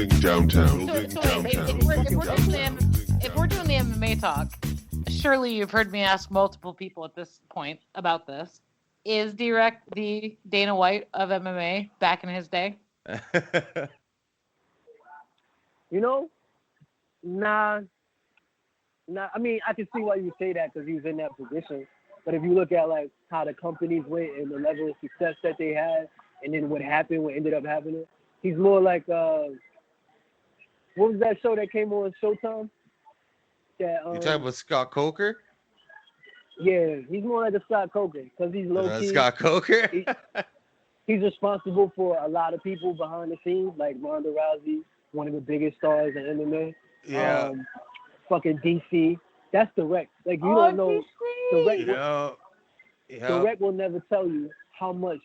downtown. So if we're doing the MMA talk, surely you've heard me ask multiple people at this point about this. Is D-Rec the Dana White of MMA back in his day? Nah. I mean, I can see why you say that because he was in that position. But if you look at like how the companies went and the level of success that they had, and then what ended up happening, he's more like what was that show that came on Showtime? That you talking about Scott Coker? Yeah, he's more like a Scott Coker because he's low key. Scott Coker. He's responsible for a lot of people behind the scenes, like Ronda Rousey, one of the biggest stars in MMA. Yeah. Fucking DC. That's direct. Like you don't know. Direct will never tell you how much.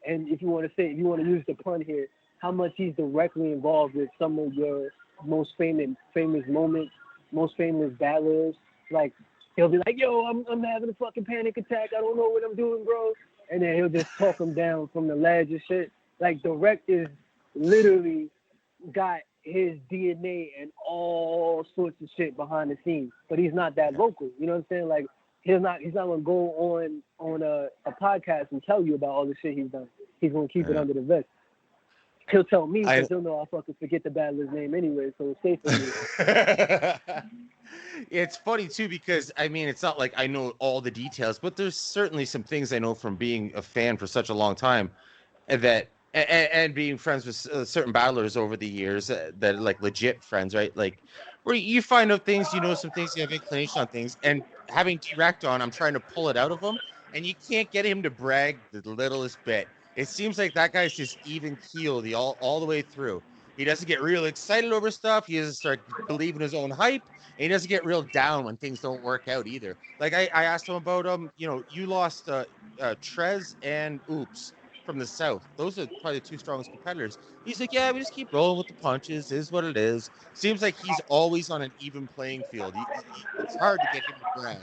And if you want to use the pun here, how much he's directly involved with some of your most famous moments, most famous battlers. Like he'll be like, "Yo, I'm having a fucking panic attack. I don't know what I'm doing, bro." And then he'll just talk him down from the ledge and shit. Like direct is literally got his DNA and all sorts of shit behind the scenes, but he's not that vocal. You know what I'm saying? Like he's not gonna go on a podcast and tell you about all the shit he's done. He's gonna keep it under the vest. He'll tell me because he'll know I'll fucking forget the battler's name anyway, so it's safe for me. It's funny too because I mean it's not like I know all the details, but there's certainly some things I know from being a fan for such a long time, and being friends with certain battlers over the years that are like legit friends, right? Like where you find out things, you know, some things, you have inclination on things, and having D-Rect on, I'm trying to pull it out of him, and you can't get him to brag the littlest bit. It seems like that guy's just even keeled all the way through. He doesn't get real excited over stuff. He doesn't start believing his own hype. And he doesn't get real down when things don't work out either. Like I asked him about you lost Trez and Oops from the South. Those are probably the two strongest competitors. He's like, yeah, we just keep rolling with the punches. Is what it is. Seems like he's always on an even playing field. It's hard to get him to brag.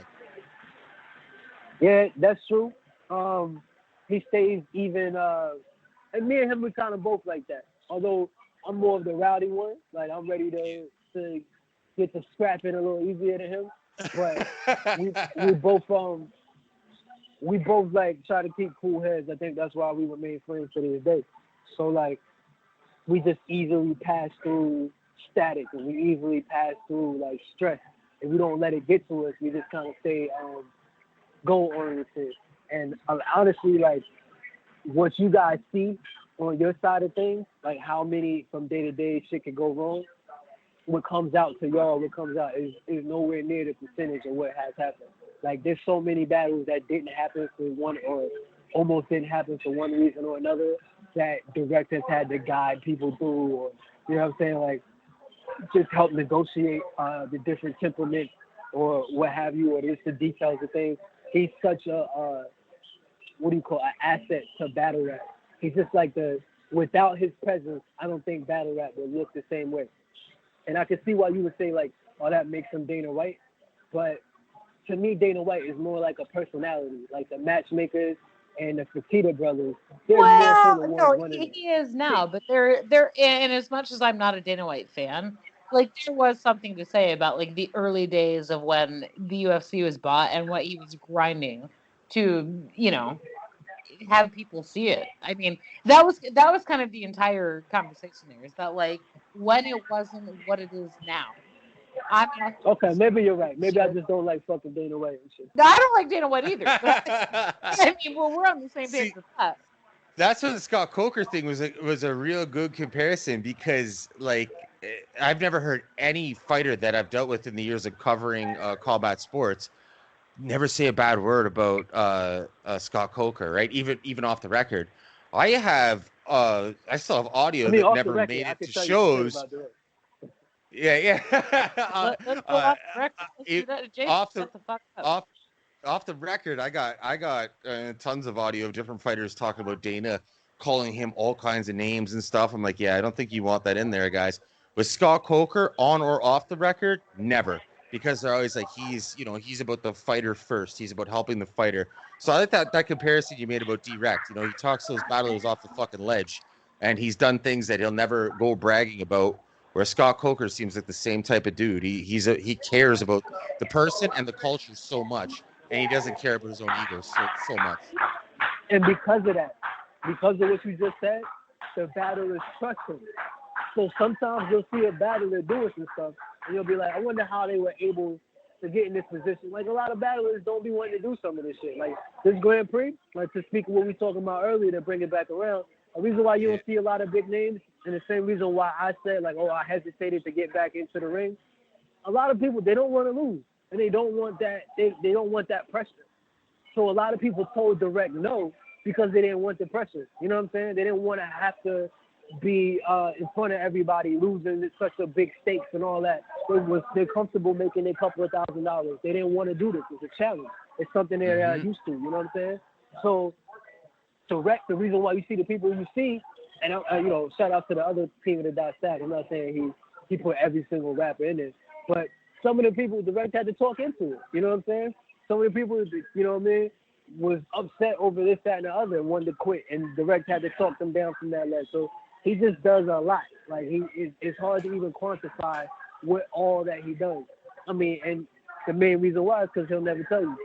Yeah, that's true. He stays even. And me and him, we kind of both like that. Although I'm more of the rowdy one. Like I'm ready to get to scrapping a little easier than him. But we both like try to keep cool heads. I think that's why we remain friends to this day. So like we just easily pass through static and we easily pass through like stress. And we don't let it get to us. We just kind of stay goal oriented. And honestly, like what you guys see on your side of things, like how many from day to day shit can go wrong. What comes out to y'all, what comes out is nowhere near the percentage of what has happened. Like there's so many battles that didn't happen for one or almost didn't happen for one reason or another that directors had to guide people through, or you know what I'm saying, like just help negotiate the different temperaments or what have you, or just the details of things. He's such an asset to battle rap. He's just like without his presence, I don't think battle rap would look the same way. And I can see why you would say like, oh, that makes him Dana White. But to me, Dana White is more like a personality, like the matchmakers and the Fertitta brothers. He is now, but they're and as much as I'm not a Dana White fan, like there was something to say about like the early days of when the UFC was bought and what he was grinding to, have people see it. I mean, that was kind of the entire conversation there. Is that like when it wasn't what it is now. Okay, maybe you're right. Maybe I just don't like fucking Dana White and shit. No, I don't like Dana White either. I mean, well, we're on the same page with that. That's what the Scott Coker thing was a real good comparison because, like, I've never heard any fighter that I've dealt with in the years of covering combat sports never say a bad word about Scott Coker, right? Even off the record. I still have audio that never made it to shows. Yeah. Let's go off the record. Let's do that. Jason, off the record, I got tons of audio of different fighters talking about Dana, calling him all kinds of names and stuff. I'm like, yeah, I don't think you want that in there, guys. With Scott Coker, on or off the record, never. Because they're always like, he's about the fighter first. He's about helping the fighter. So I like that comparison you made about D-Rect. He talks those battlers off the fucking ledge. And he's done things that he'll never go bragging about Where Scott Coker seems like the same type of dude. He cares about the person and the culture so much, and he doesn't care about his own ego so much. And because of that, because of what you just said, the battlers trust him. So sometimes you'll see a battler doing some stuff, and you'll be like, I wonder how they were able to get in this position. Like, a lot of battlers don't be wanting to do some of this shit. Like, this Grand Prix, like, to speak of what we were talking about earlier, to bring it back around, a reason why you don't see a lot of big names, and the same reason why I said, like, I hesitated to get back into the ring. A lot of people, they don't want to lose, and they don't want that. They don't want that pressure. So a lot of people told direct no because they didn't want the pressure. You know what I'm saying? They didn't want to have to be in front of everybody, losing such a big stakes and all that. They're comfortable making a couple of $1,000s. They didn't want to do this. It's a challenge. It's something they're used to. You know what I'm saying? So direct, the reason why you see the people you see, and shout out to the other team of the Dot Stack. I'm not saying he put every single rapper in it, but some of the people direct had to talk into it. You know what I'm saying? Some of the people, you know what I mean, was upset over this, that, and the other and wanted to quit, and direct had to talk them down from that level. So he just does a lot. Like, it's hard to even quantify what all that he does. I mean, and the main reason why is because he'll never tell you.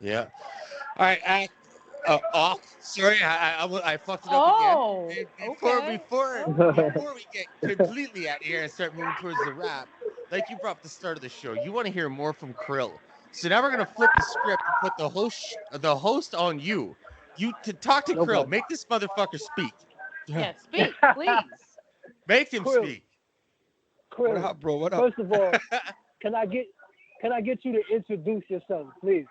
Yeah. All right. Sorry, I fucked it up again. Before we get completely out of here and start moving towards the rap, like you brought up the start of the show, you want to hear more from Kirill. So now we're gonna flip the script and put the host on you. You to talk to Kirill. Okay. Make this motherfucker speak. Yeah, speak, please. Make him speak. Kirill, what up, bro? What up? First of all, can I get you to introduce yourself, please?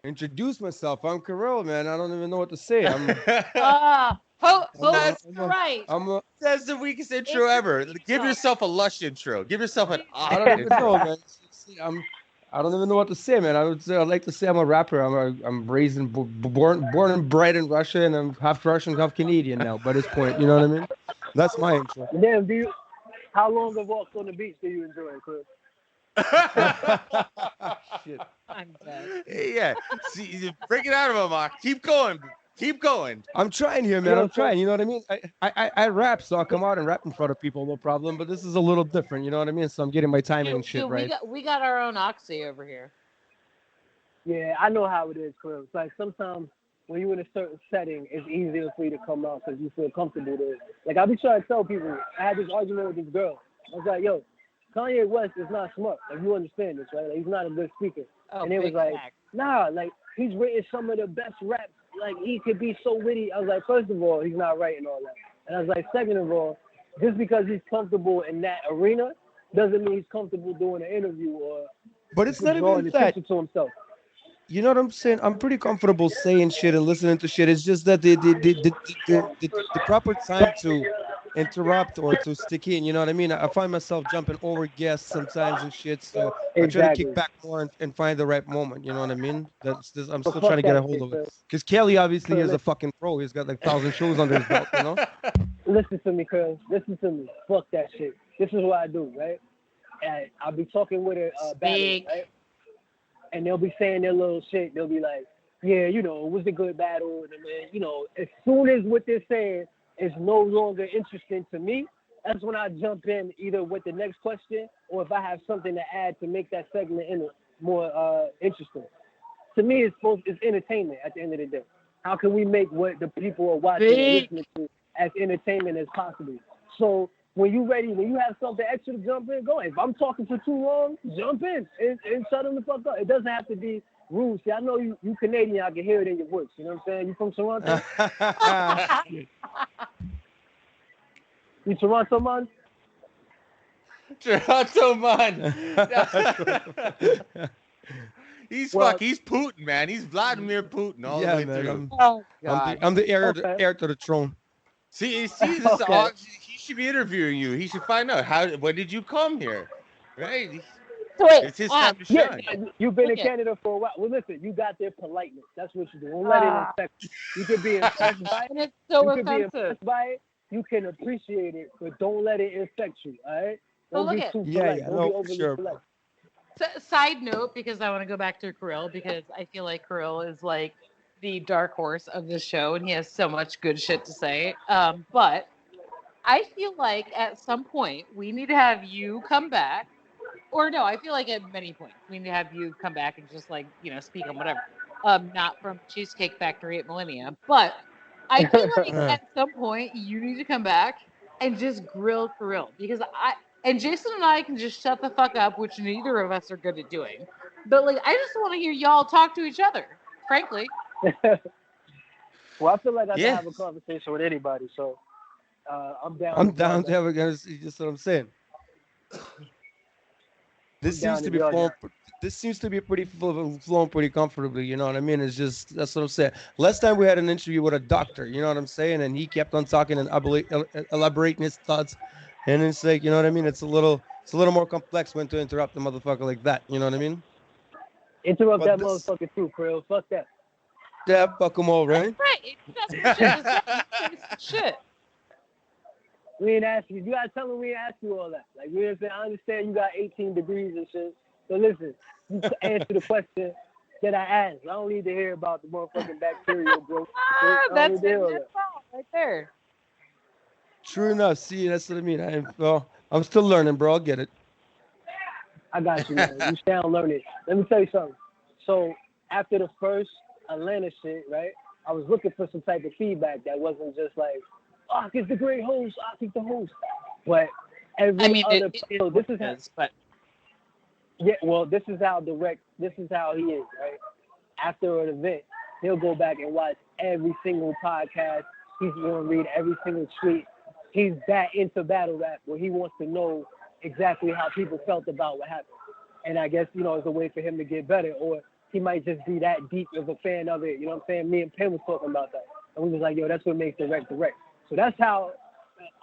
Introduce myself. I'm Kirill, man. I don't even know what to say. That's the weakest intro ever. Give yourself a lush intro. Give yourself an I don't even know, man. I don't even know what to say, man. I'd like to say I'm a rapper. I'm raised and born and bred in Russia, and I'm half Russian, half Canadian now. By this point, you know what I mean? That's my intro. Damn, how long of walks on the beach do you enjoy, Chris? Shit. I'm dead. Yeah. See, break it out of him, Mark. Keep going. Keep going. I'm trying here, man. I'm trying. You know what I mean? I rap, so I'll come out and rap in front of people, no problem. But this is a little different. You know what I mean? So I'm getting my timing and shit right. We got our own Oxy over here. Yeah, I know how it is, Chris. It's like sometimes when you're in a certain setting, it's easier for you to come out because you feel comfortable there. Like, I'll be trying to tell people, I had this argument with this girl. I was like, yo, Kanye West is not smart. Like, you understand this, right? Like, he's not a good speaker. And it was like, nah, like, he's written some of the best raps. Like, he could be so witty. I was like, first of all, he's not writing all that. And I was like, second of all, just because he's comfortable in that arena doesn't mean he's comfortable doing an interview or but it's not even that. To himself. You know what I'm saying? I'm pretty comfortable saying shit and listening to shit. It's just that the proper time to interrupt or to stick in, you know what I mean? I find myself jumping over guests sometimes and shit, so I try to kick back more and find the right moment, you know what I mean? I'm still trying to get a hold of it. Because Kelly obviously is a fucking pro. He's got like 1,000 shows under his belt, you know? Listen to me, Chris. Listen to me. Fuck that shit. This is what I do, right? And I'll be talking with a battle, right? And they'll be saying their little shit. They'll be like, yeah, you know, it was a good battle. And then, you know, as soon as what they're saying is no longer interesting to me, that's when I jump in either with the next question or if I have something to add to make that segment more interesting. To me, it's entertainment at the end of the day. How can we make what the people are watching and listening to as entertainment as possible? So when you have something extra to jump in, go. If I'm talking for too long, jump in and shut them the fuck up. It doesn't have to be rude. See, I know you Canadian, I can hear it in your voice. You know what I'm saying? You from Toronto? You Toronto man? Toronto man. He's Putin, man. He's Vladimir Putin all the way through. I'm the heir to the throne. See, this he should be interviewing you. He should find out when did you come here, right? It's his time to shine. Yeah, you've been in Canada for a while. Well, listen, you got their politeness. That's what you do. Don't let it affect you. You can be impressed by it. And it's so you can offensive. be impressed by it. You can appreciate it, but don't let it affect you. All right? Don't be too polite. Don't be overly polite. Side note, because I want to go back to Kirill, because I feel like Kirill is like the dark horse of the show, and he has so much good shit to say. But I feel like at some point we need to have you come back. Or no, I feel like at many points we need to have you come back and just like, speak on whatever. Not from Cheesecake Factory at Millennia, but I feel like Uh, at some point you need to come back and just grill Kirill because and Jason and I can just shut the fuck up, which neither of us are good at doing. But like, I just want to hear y'all talk to each other, frankly. Well, I feel like I can Yeah. have a conversation with anybody, so I'm down. I'm if y'all down to got- have a guy. Just what I'm saying. This down seems to if be y'all flowing. got- This seems to be flowing pretty comfortably. You know what I mean? It's just that's what I'm saying. Last time we had an interview with a doctor. You know what I'm saying? And he kept on talking and elaborating his thoughts. And it's like, you know what I mean? It's a little more complex when to interrupt the motherfucker like that. You know what I mean? Interrupt But that this, motherfucker too, Krill. Fuck that. yeah, fuck them all, right? Right. If you got some shit to say, you say some shit. We ain't ask you. You gotta tell them we ain't ask you all that. Like, we didn't say, I understand you got 18 degrees and shit. So listen, you answer the question that I asked. I don't need to hear about the motherfucking bacterial growth. I don't That's need to hear all that. all right there. True enough. See, that's what I mean. I'm still learning, bro. I'll get it. I got you, man. You sound learning. Let me tell you something. So after the first Atlanta shit, right? I was looking for some type of feedback that wasn't just like, "Ak is the great host. Ak is the host." But every I mean, other. it So this is is, but yeah. Well, this is how direct. This is how he is, right? After an event, he'll go back and watch every single podcast. He's going to read every single tweet. He's that into battle rap where he wants to know exactly how people felt about what happened. And I guess, it's a way for him to get better. Or he might just be that deep of a fan of it. You know what I'm saying? Me and Penn was talking about that. And we was like, yo, that's what makes direct. So that's how,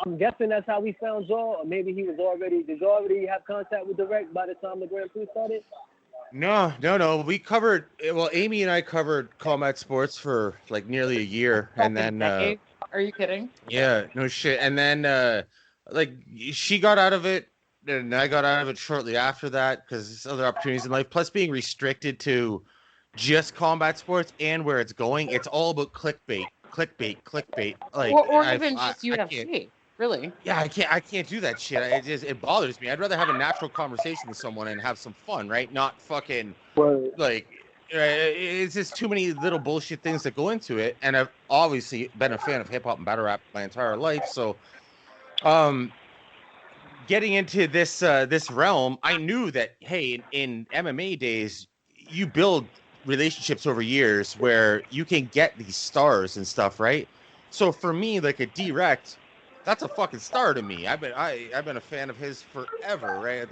I'm guessing that's how we found y'all. Or maybe did y'all already have contact with direct by the time the Grand Prix started? No. We covered. Well, Amy and I covered combat sports for like nearly a year, and then decade. Are you kidding? yeah, no shit. And then like she got out of it, and I got out of it shortly after that because there's other opportunities in life. Plus, being restricted to just combat sports and where it's going, it's all about clickbait. Like, Or I even just can't. UFC, really. Yeah, I can't do that shit. It bothers me. I'd rather have a natural conversation with someone and have some fun, right? Not fucking Well, like it's just too many little bullshit things that go into it. And I've obviously been a fan of hip hop and battle rap my entire life. So, getting into this realm, I knew that hey, in MMA days, you build relationships over years where you can get these stars and stuff, right? So for me, like a direct, that's a fucking star to me. I've been a fan of his forever, right?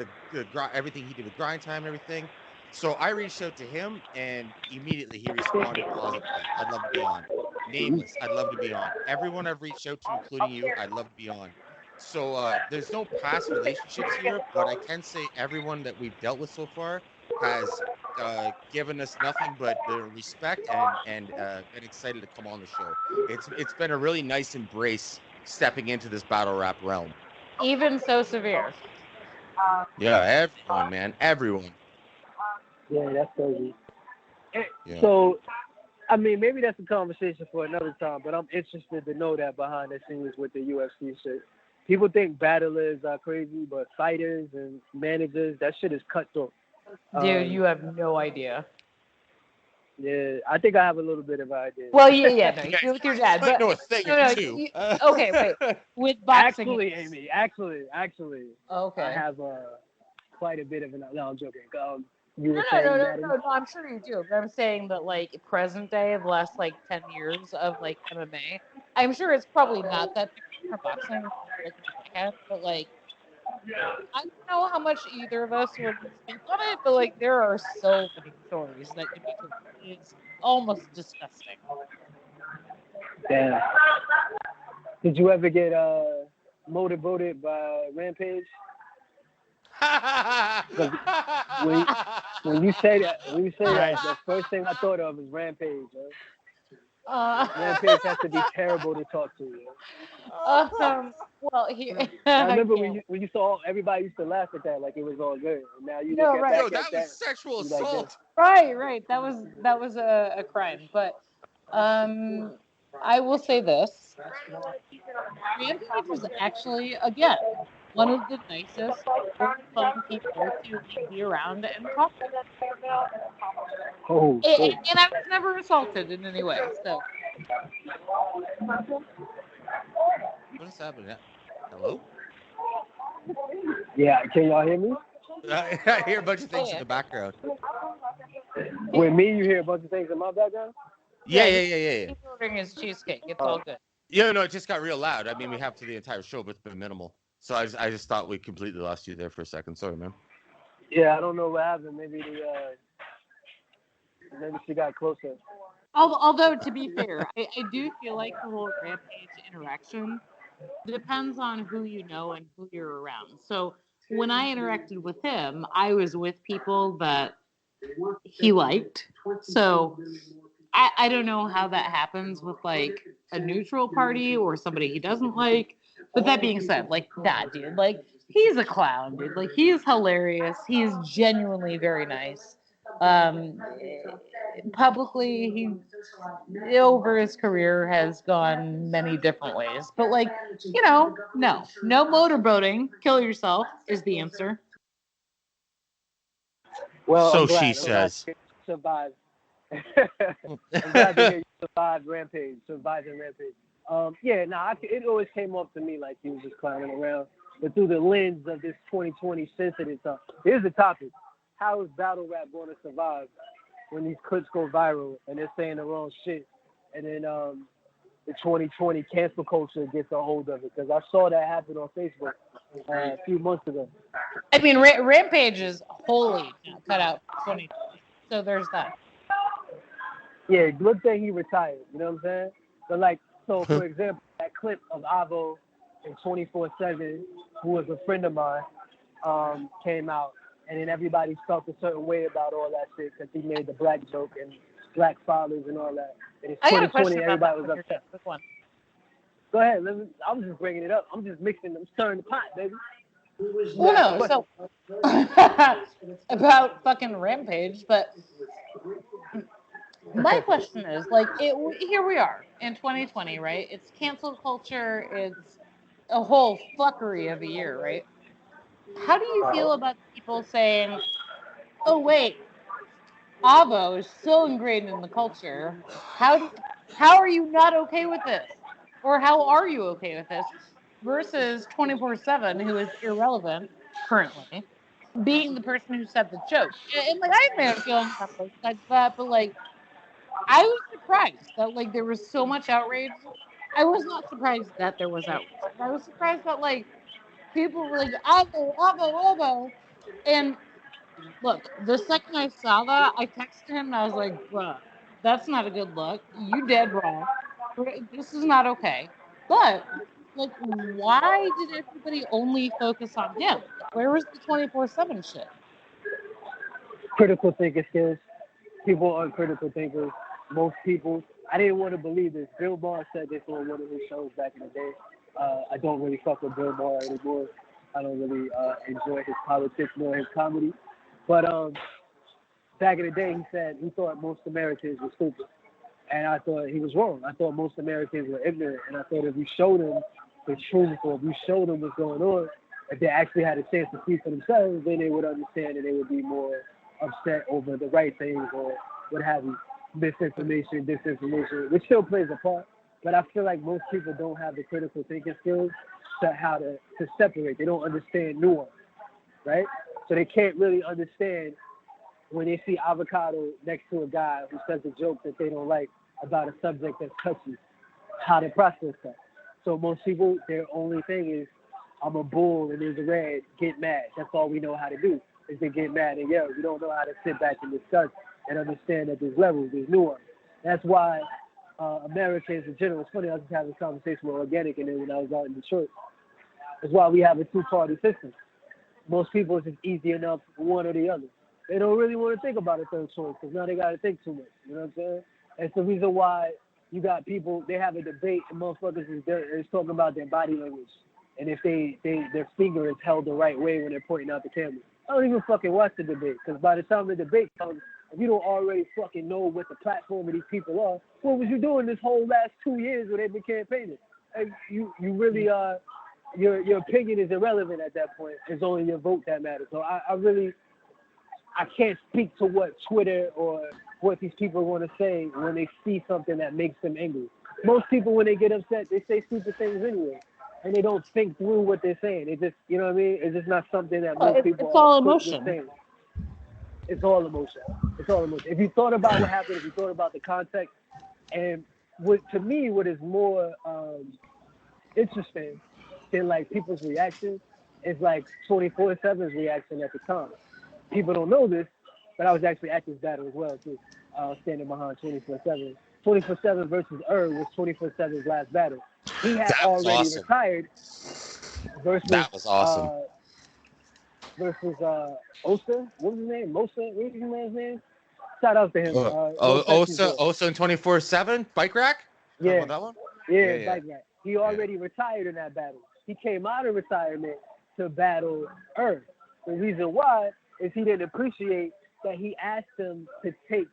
Everything he did with Grind Time and everything. So I reached out to him, and immediately he responded positively. I'd love to be on. Nameless, I'd love to be on. Everyone I've reached out to, including you, I'd love to be on. So there's no past relationships here, but I can say everyone that we've dealt with so far has given us nothing but respect and been excited to come on the show. It's been a really nice embrace stepping into this battle rap realm. Even so severe. Yeah, everyone, man, everyone. yeah, that's crazy. Yeah. So, I mean, maybe that's a conversation for another time, but I'm interested to know that behind the scenes with the UFC shit. People think battlers are crazy, but fighters and managers, that shit is cutthroat. Dude, you have no idea. Yeah, I think I have a little bit of idea. Well, yeah, no, you do it with your dad, might but know a thing no, or no, two. okay, wait. With boxing, Actually, Amy, actually, okay. I have quite a bit of an. No, I'm joking. You were No, saying no, no, that. no, no, I'm sure you do. But I'm saying that, like, present day, the last, like, 10 years of, like, MMA, I'm sure it's probably not that different from boxing, like, but, like, I don't know how much either of us would speak on it, but, like, there are so many stories that could be told. It's almost disgusting. Damn. Did you ever get motivated by Rampage? When you say that, the first thing I thought of is Rampage. Rampage has to be terrible to talk to. Well, here. I remember when you saw everybody used to laugh at that like it was all good. And now you No, look right. at Yo, back that at was sexual you like assault. Right. That was a crime. But I will say this. Rampage was actually, again, one of the nicest, most fun people to be around and talk to. Oh, shit. And I was never assaulted in any way. So What is happening? Hello? Yeah, can y'all hear me? I hear a bunch of things in the background. With me, you hear a bunch of things in my background? Yeah. he's ordering his cheesecake. It's all good. Yeah, no, it just got real loud. I mean, we have to the entire show, but it's been minimal. So I just thought we completely lost you there for a second. Sorry, man. Yeah, I don't know what happened. Maybe she got closer. Although, to be fair, I do feel like the whole Rampage interaction depends on who you know and who you're around. So when I interacted with him, I was with people that he liked. So I don't know how that happens with like a neutral party or somebody he doesn't like. But that being said, like that dude, like he's a clown, dude. Like he's hilarious. He's genuinely very nice. Um, Publicly, he over his career has gone many different ways. But like, no motorboating. Kill yourself is the answer. Well, So I'm glad. she I'm glad says. you survived. I'm glad to hear you survived Rampage, surviving Rampage. It always came up to me like he was just clowning around. But through the lens of this 2020 sensitive time, here's the topic. How is battle rap going to survive when these clips go viral and they're saying the wrong shit? And then the 2020 cancel culture gets a hold of it. Because I saw that happen on Facebook a few months ago. I mean, Rampage is wholly cut out for 2020. So there's that. Yeah, good thing he retired. You know what I'm saying? So for example, that clip of Avo in 24/7, who was a friend of mine, came out, and then everybody felt a certain way about all that shit because he made the black joke and black fathers and all that. And it's I got a 2020, question about everybody that. was upset. Quick one. Go ahead. I'm just bringing it up. I'm just mixing them, stirring the pot, baby. Well, no, so about fucking Rampage, but my question is, like, here we are in 2020, right? It's cancel culture. It's a whole fuckery of a year, right? How do you feel about people saying, "Oh wait, Avo is so ingrained in the culture. How are you not okay with this, or how are you okay with this?" Versus 24/7, who is irrelevant currently, being the person who said the joke. And like I have my own feelings on both sides of that, but like I was surprised that like there was so much outrage. I was not surprised that there was outrage. I was surprised that like people were like Avo, Avo, Avo. And look, the second I saw that, I texted him and I was like, bruh, that's not a good look. You dead wrong. This is not okay. But like, why did everybody only focus on him? Where was the 24/7 shit? Critical thinking skills. People aren't critical thinkers. Most people. I didn't want to believe this. Bill Maher said this on one of his shows back in the day. I don't really fuck with Bill Maher anymore. I don't really enjoy his politics nor his comedy. But back in the day, he said he thought most Americans were stupid. And I thought he was wrong. I thought most Americans were ignorant. And I thought if we showed them the truth or if we showed them what's going on, if they actually had a chance to see for themselves, then they would understand and they would be more upset over the right things or what have you. Misinformation, disinformation, which still plays a part. But I feel like most people don't have the critical thinking skills to how to separate. They don't understand nuance, right? So they can't really understand when they see avocado next to a guy who says a joke that they don't like about a subject that's touchy, how to process that. So most people, their only thing is, I'm a bull and there's a red, get mad. That's all we know how to do, is to get mad and yell. We don't know how to sit back and discuss and understand that there's levels, there's nuance. That's why Americans in general, it's funny, I was just having a conversation with Organic and then when I was out in Detroit. That's why we have a two-party system. Most people, it's just easy enough one or the other. They don't really want to think about a third choice because now they got to think too much. You know what I'm saying? It's the reason why you got people, they have a debate and motherfuckers is talking about their body language. And if their finger is held the right way when they're pointing out the camera. I don't even fucking watch the debate because by the time the debate comes, if you don't already fucking know what the platform of these people are, what was you doing this whole last 2 years where they've been campaigning? And you really your opinion is irrelevant at that point. It's only your vote that matters. So I can't speak to what Twitter or what these people want to say when they see something that makes them angry. Most people, when they get upset, they say stupid things anyway, and they don't think through what they're saying. It just, you know what I mean? It's just not something that most people it's all are emotion. saying. It's all emotion. It's all emotion. If you thought about what happened, if you thought about the context, and to me, what is more interesting than like people's reactions is like 24/7's reaction at the time. People don't know this, but I was actually at this battle as well too, standing behind 24/7. 24/7 versus was 24/7's last battle. He had already retired. Versus that was awesome. Versus Osa, what was his name? Mosa, what was his man's name? Shout out to him. Osa and 24/7 bike rack. Yeah, that one. Yeah, bike rack. He already retired in that battle. He came out of retirement to battle Earth. The reason why is he didn't appreciate that he asked him to take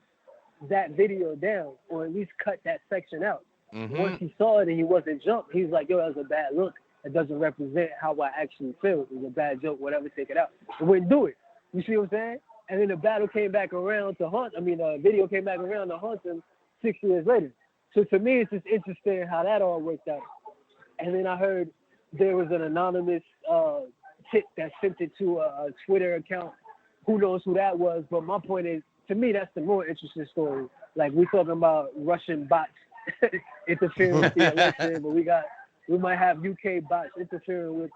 that video down or at least cut that section out. Mm-hmm. Once he saw it and he wasn't jumped, he was like, yo, that was a bad look. It doesn't represent how I actually feel. It was a bad joke, whatever, take it out. He wouldn't do it. You see what I'm saying? And then the battle came back around to hunt. Video came back around to hunt him 6 years later. So to me, it's just interesting how that all worked out. And then I heard there was an anonymous tip that sent it to a Twitter account. Who knows who that was? But my point is, to me, that's the more interesting story. Like, we're talking about Russian bots interfering with the election, but we might have UK bots interfering with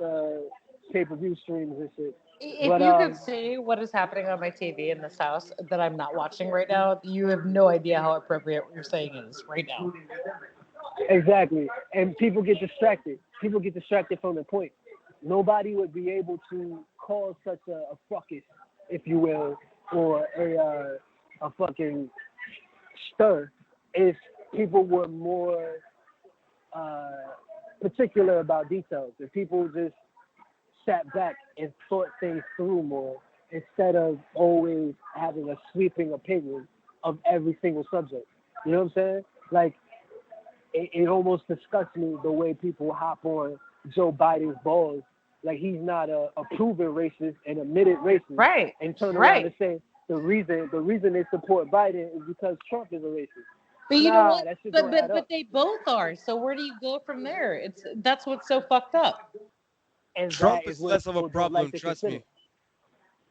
pay-per-view streams and shit. If you could see what is happening on my TV in this house that I'm not watching right now, you have no idea how appropriate what you're saying is right now. Exactly. And people get distracted. People get distracted from the point. Nobody would be able to cause such a fracas, if you will, or a fucking stir if people were more particular about details. If people just sat back and thought things through more instead of always having a sweeping opinion of every single subject. You know what I'm saying? Like, it almost disgusts me the way people hop on Joe Biden's balls like he's not a proven racist and admitted racist, right? And turn around and say the reason they support Biden is because Trump is a racist. But you know what? But they both are. So where do you go from there? That's what's so fucked up. And Trump is less of a problem, trust me.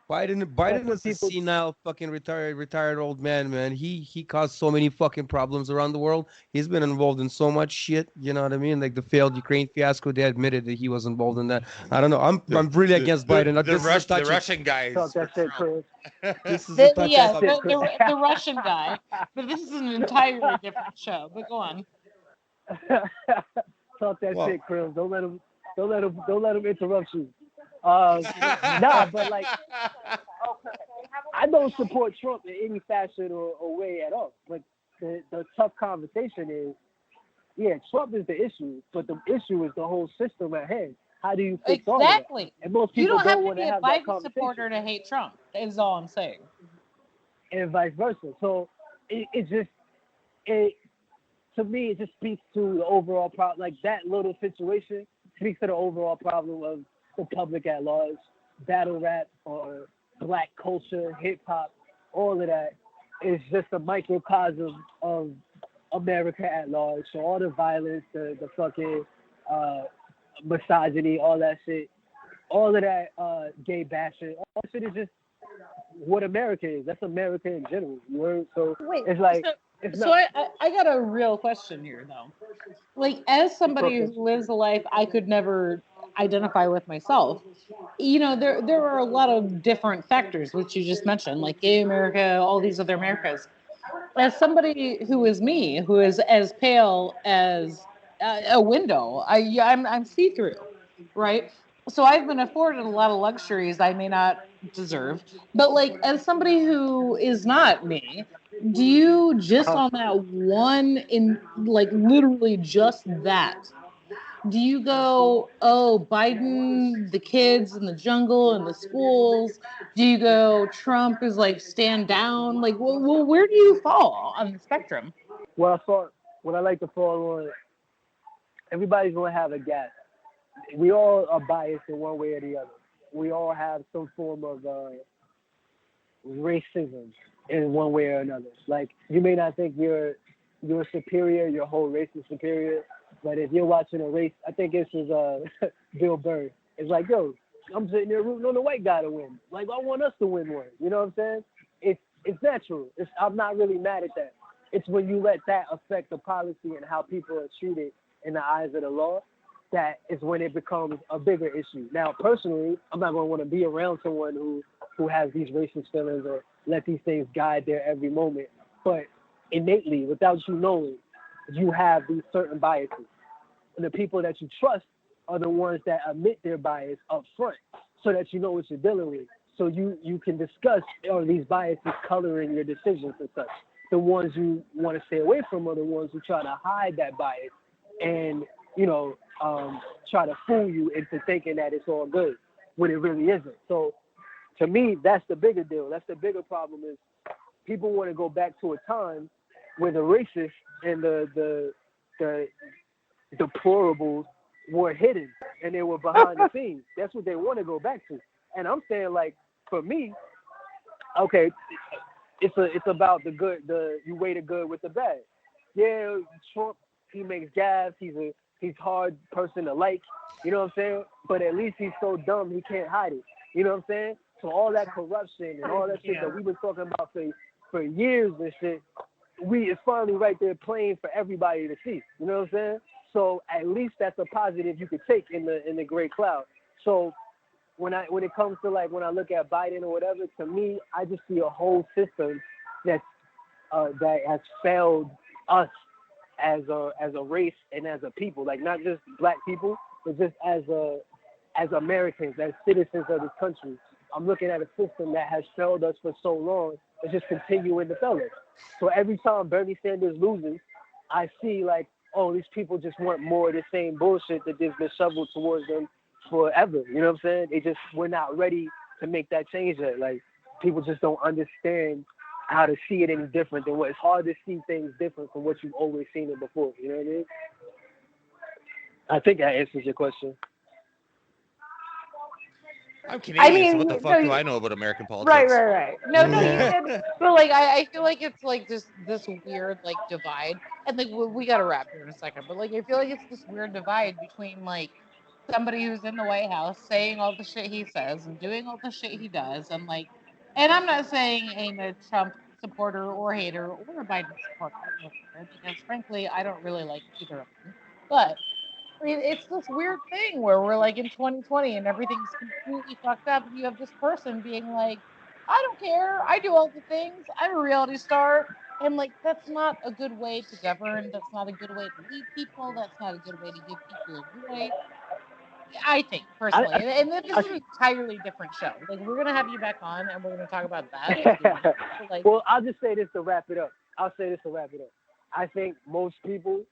Biden is a senile fucking retired old man. He caused so many fucking problems around the world. He's been involved in so much shit. You know what I mean? Like the failed Ukraine fiasco. They admitted that he was involved in that. I don't know. I'm really against Biden. The Russian guy. This is the Russian guy. But this is an entirely different show. But go on. Talk that shit, Chris. Don't let him interrupt you. But like, I don't support Trump in any fashion or way at all. But the tough conversation is, Trump is the issue, but the issue is the whole system at hand. How do you fix all of that? And most people don't want to have that conversation. You don't have to be a Biden supporter to hate Trump. Is all I'm saying. And vice versa. So to me, it just speaks to the overall problem. Like that little situation speaks to the overall problem of the public at large, battle rap or black culture, hip hop, all of that is just a microcosm of America at large. So all the violence, the fucking misogyny, all that shit, all of that gay bashing, all that shit is just what America is. That's America in general. So wait, it's like. So I got a real question here, though. Like, as somebody who lives a life I could never identify with myself, there are a lot of different factors, which you just mentioned, like gay America, all these other Americas. As somebody who is me, who is as pale as a window, I'm see-through, right? So I've been afforded a lot of luxuries I may not deserve. But, like, as somebody who is not me, do you just on that one, in like literally just that, Do you go, oh, Biden, the kids in the jungle and the schools? Do you go, Trump is like stand down? Like, well, where do you fall on the spectrum? Well, I thought what I like to fall on, everybody's gonna have a gap. We all are biased in one way or the other. We all have some form of racism in one way or another. Like, you may not think you're superior, your whole race is superior, but if you're watching a race, I think this is Bill Burr. It's like, yo, I'm sitting there rooting on the white guy to win. Like, I want us to win one. You know what I'm saying? It's natural. I'm not really mad at that. It's when you let that affect the policy and how people are treated in the eyes of the law, that is when it becomes a bigger issue. Now, personally, I'm not going to want to be around someone who has these racist feelings or let these things guide their every moment. But innately, without you knowing, you have these certain biases. And the people that you trust are the ones that admit their bias up front so that you know what you're dealing with. So you can discuss, are these biases coloring your decisions and such. The ones you want to stay away from are the ones who try to hide that bias and, try to fool you into thinking that it's all good when it really isn't. So to me, that's the bigger deal. That's the bigger problem is people want to go back to a time where the racists and the deplorables were hidden and they were behind the scenes. That's what they want to go back to. And I'm saying, like, for me, okay, it's about the good. You weigh the good with the bad. Yeah, Trump, he makes gaffes. He's hard person to like. You know what I'm saying? But at least he's so dumb he can't hide it. You know what I'm saying? So all that corruption and all that shit that we've been talking about for years and shit, it's finally right there playing for everybody to see. You know what I'm saying? So at least that's a positive you could take in the great cloud. So when it comes to, like, when I look at Biden or whatever, to me, I just see a whole system that has failed us as a race and as a people, like not just black people, but just as Americans, as citizens of this country. I'm looking at a system that has failed us for so long. It's just continuing to fail us. So every time Bernie Sanders loses, I see, like, oh, these people just want more of the same bullshit that just been shoveled towards them forever. You know what I'm saying? We're not ready to make that change yet. Like, people just don't understand how to see it any different than what. It's hard to see things different from what you've always seen it before. You know what I mean? I think that answers your question. I'm Canadian, so what the fuck do I know about American politics? Right. No, you did. But, like, I feel like it's, like, just this weird, like, divide. And, like, we got to wrap here in a second. But, like, I feel like it's this weird divide between, like, somebody who's in the White House saying all the shit he says and doing all the shit he does. And, like, and I'm not saying I'm a Trump supporter or hater or a Biden supporter or hater, because, frankly, I don't really like either of them. But I mean, it's this weird thing where we're, like, in 2020 and everything's completely fucked up, and you have this person being like, I don't care, I do all the things, I'm a reality star. And, like, that's not a good way to govern. That's not a good way to lead people. That's not a good way to give people a voice, I think, personally. And this is an entirely different show. Like, we're going to have you back on, and we're going to talk about that. Like, well, I'll just say this to wrap it up. I think most people,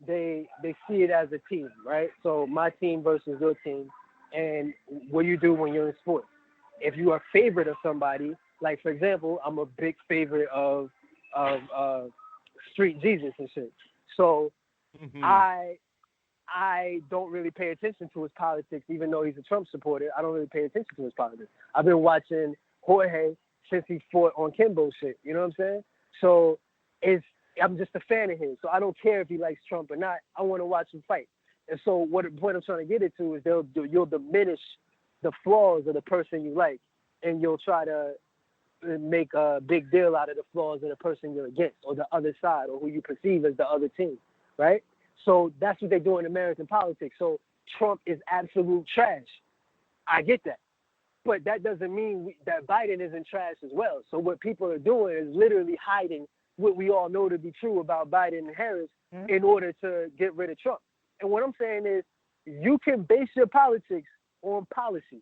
they see it as a team, right? So my team versus your team, and what you do when you're in sports. If you are a favorite of somebody, like, for example, I'm a big favorite of Street Jesus and shit. So I don't really pay attention to his politics, even though he's a Trump supporter. I don't really pay attention to his politics. I've been watching Jorge since he fought on Kimbo shit. You know what I'm saying? So I'm just a fan of his. So I don't care if he likes Trump or not. I want to watch him fight. And so what the point I'm trying to get it to is you'll diminish the flaws of the person you like, and you'll try to make a big deal out of the flaws of the person you're against, or the other side, or who you perceive as the other team, right? So that's what they do in American politics. So Trump is absolute trash. I get that. But that doesn't mean that Biden isn't trash as well. So what people are doing is literally hiding what we all know to be true about Biden and Harris in order to get rid of Trump. And what I'm saying is, you can base your politics on policy.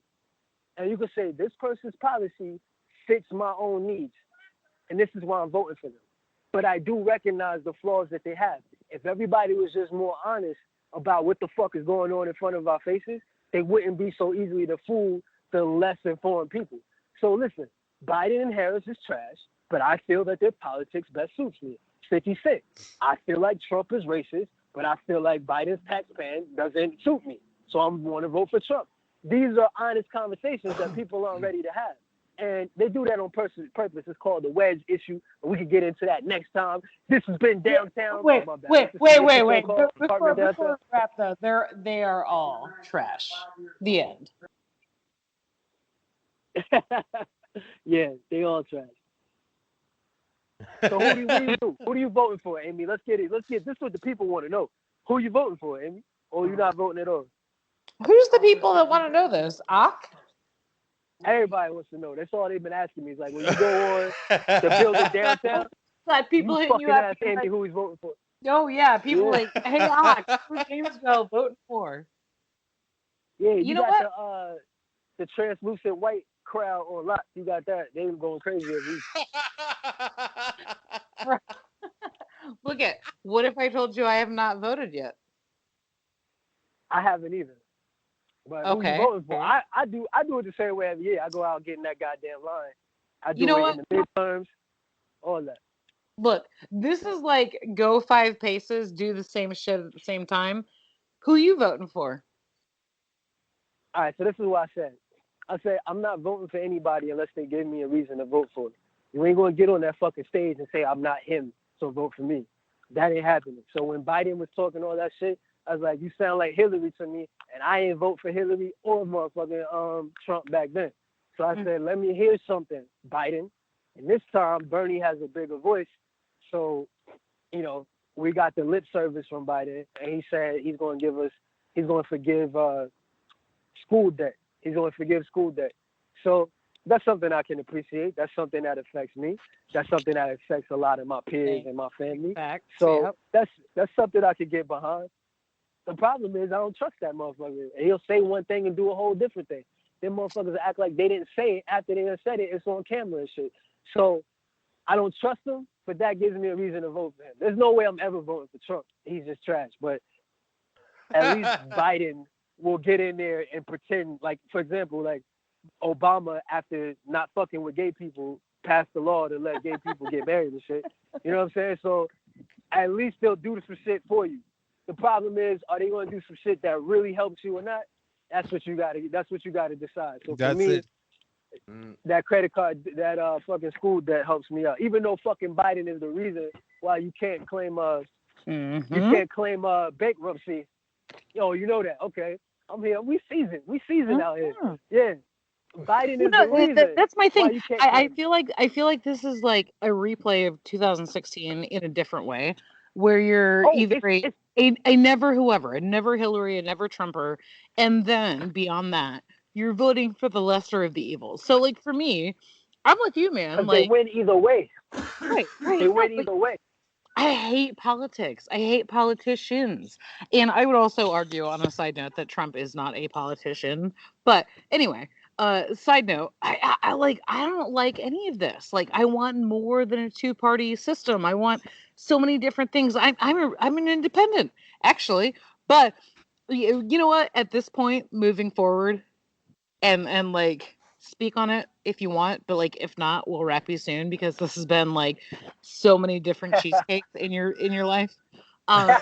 And you can say, this person's policy fits my own needs, and this is why I'm voting for them. But I do recognize the flaws that they have. If everybody was just more honest about what the fuck is going on in front of our faces, they wouldn't be so easily to fool the less informed people. So listen, Biden and Harris is trash, but I feel that their politics best suits me. 50 Cent. I feel like Trump is racist, but I feel like Biden's tax plan doesn't suit me. So I'm going to vote for Trump. These are honest conversations that people aren't ready to have. And they do that on purpose. It's called the wedge issue. And we can get into that next time. This has been Downtown. Wait. Before we wrap though, they are all trash. The end. Yeah, they all trash. So what do you do? Who are you voting for, Amy? Let's get it. This is what the people want to know. Who are you voting for, Amy? Or you're not voting at all? Who's the people that want to know this? Everybody wants to know. That's all they've been asking me. It's like when you go on the building downtown, like people hitting you up. Ask Andy who he's voting for. Oh yeah, people like, hey, who's Jamesville voting for? Yeah, you know got what? The translucent white crowd on lock. You got that. They were going crazy at least. Look at. What if I told you I have not voted yet? I haven't either. But okay. Who you voting for? I do it the same way every year. I go out getting that goddamn line. I do it in the midterms, all that. Look, this is like go 5 paces, do the same shit at the same time. Who you voting for? All right, so this is what I said. I said I'm not voting for anybody unless they give me a reason to vote for it. You ain't gonna get on that fucking stage and say I'm not him, so vote for me. That ain't happening. So when Biden was talking all that shit, I was like, you sound like Hillary to me, and I ain't vote for Hillary or motherfucking Trump back then. So I said, let me hear something, Biden. And this time, Bernie has a bigger voice. So, you know, we got the lip service from Biden, and he said he's going to forgive school debt. He's going to forgive school debt. So that's something I can appreciate. That's something that affects me. That's something that affects a lot of my peers and my family. Facts, so that's something I could get behind. The problem is I don't trust that motherfucker. He'll say one thing and do a whole different thing. Them motherfuckers act like they didn't say it after they said it. It's on camera and shit. So I don't trust him, but that gives me a reason to vote for him. There's no way I'm ever voting for Trump. He's just trash. But at least Biden will get in there and pretend, like, for example, like Obama, after not fucking with gay people, passed the law to let gay people get married and shit. You know what I'm saying? So at least they'll do some shit for you. The problem is, are they going to do some shit that really helps you or not? That's what you got to decide. So for me, that credit card, that fucking school debt helps me out. Even though fucking Biden is the reason why you can't claim bankruptcy. Yo, you know that? Okay, I'm here. We seasoned out here. Yeah. Biden is the reason. That's my thing. I feel like this is like a replay of 2016 in a different way, where you're either a never whoever, a never Hillary, a never Trumper, and then beyond that, you're voting for the lesser of the evils. So, like, for me, I'm with you, man. Like, they win either way. Right. They win either way. I hate politics. I hate politicians. And I would also argue, on a side note, that Trump is not a politician. But anyway, side note, I don't like any of this. Like, I want more than a 2-party system. I want so many different things. I'm an independent, actually. But you know what? At this point, moving forward, and like, speak on it if you want, but like, if not, we'll wrap you soon, because this has been like so many different cheesecakes in your life. But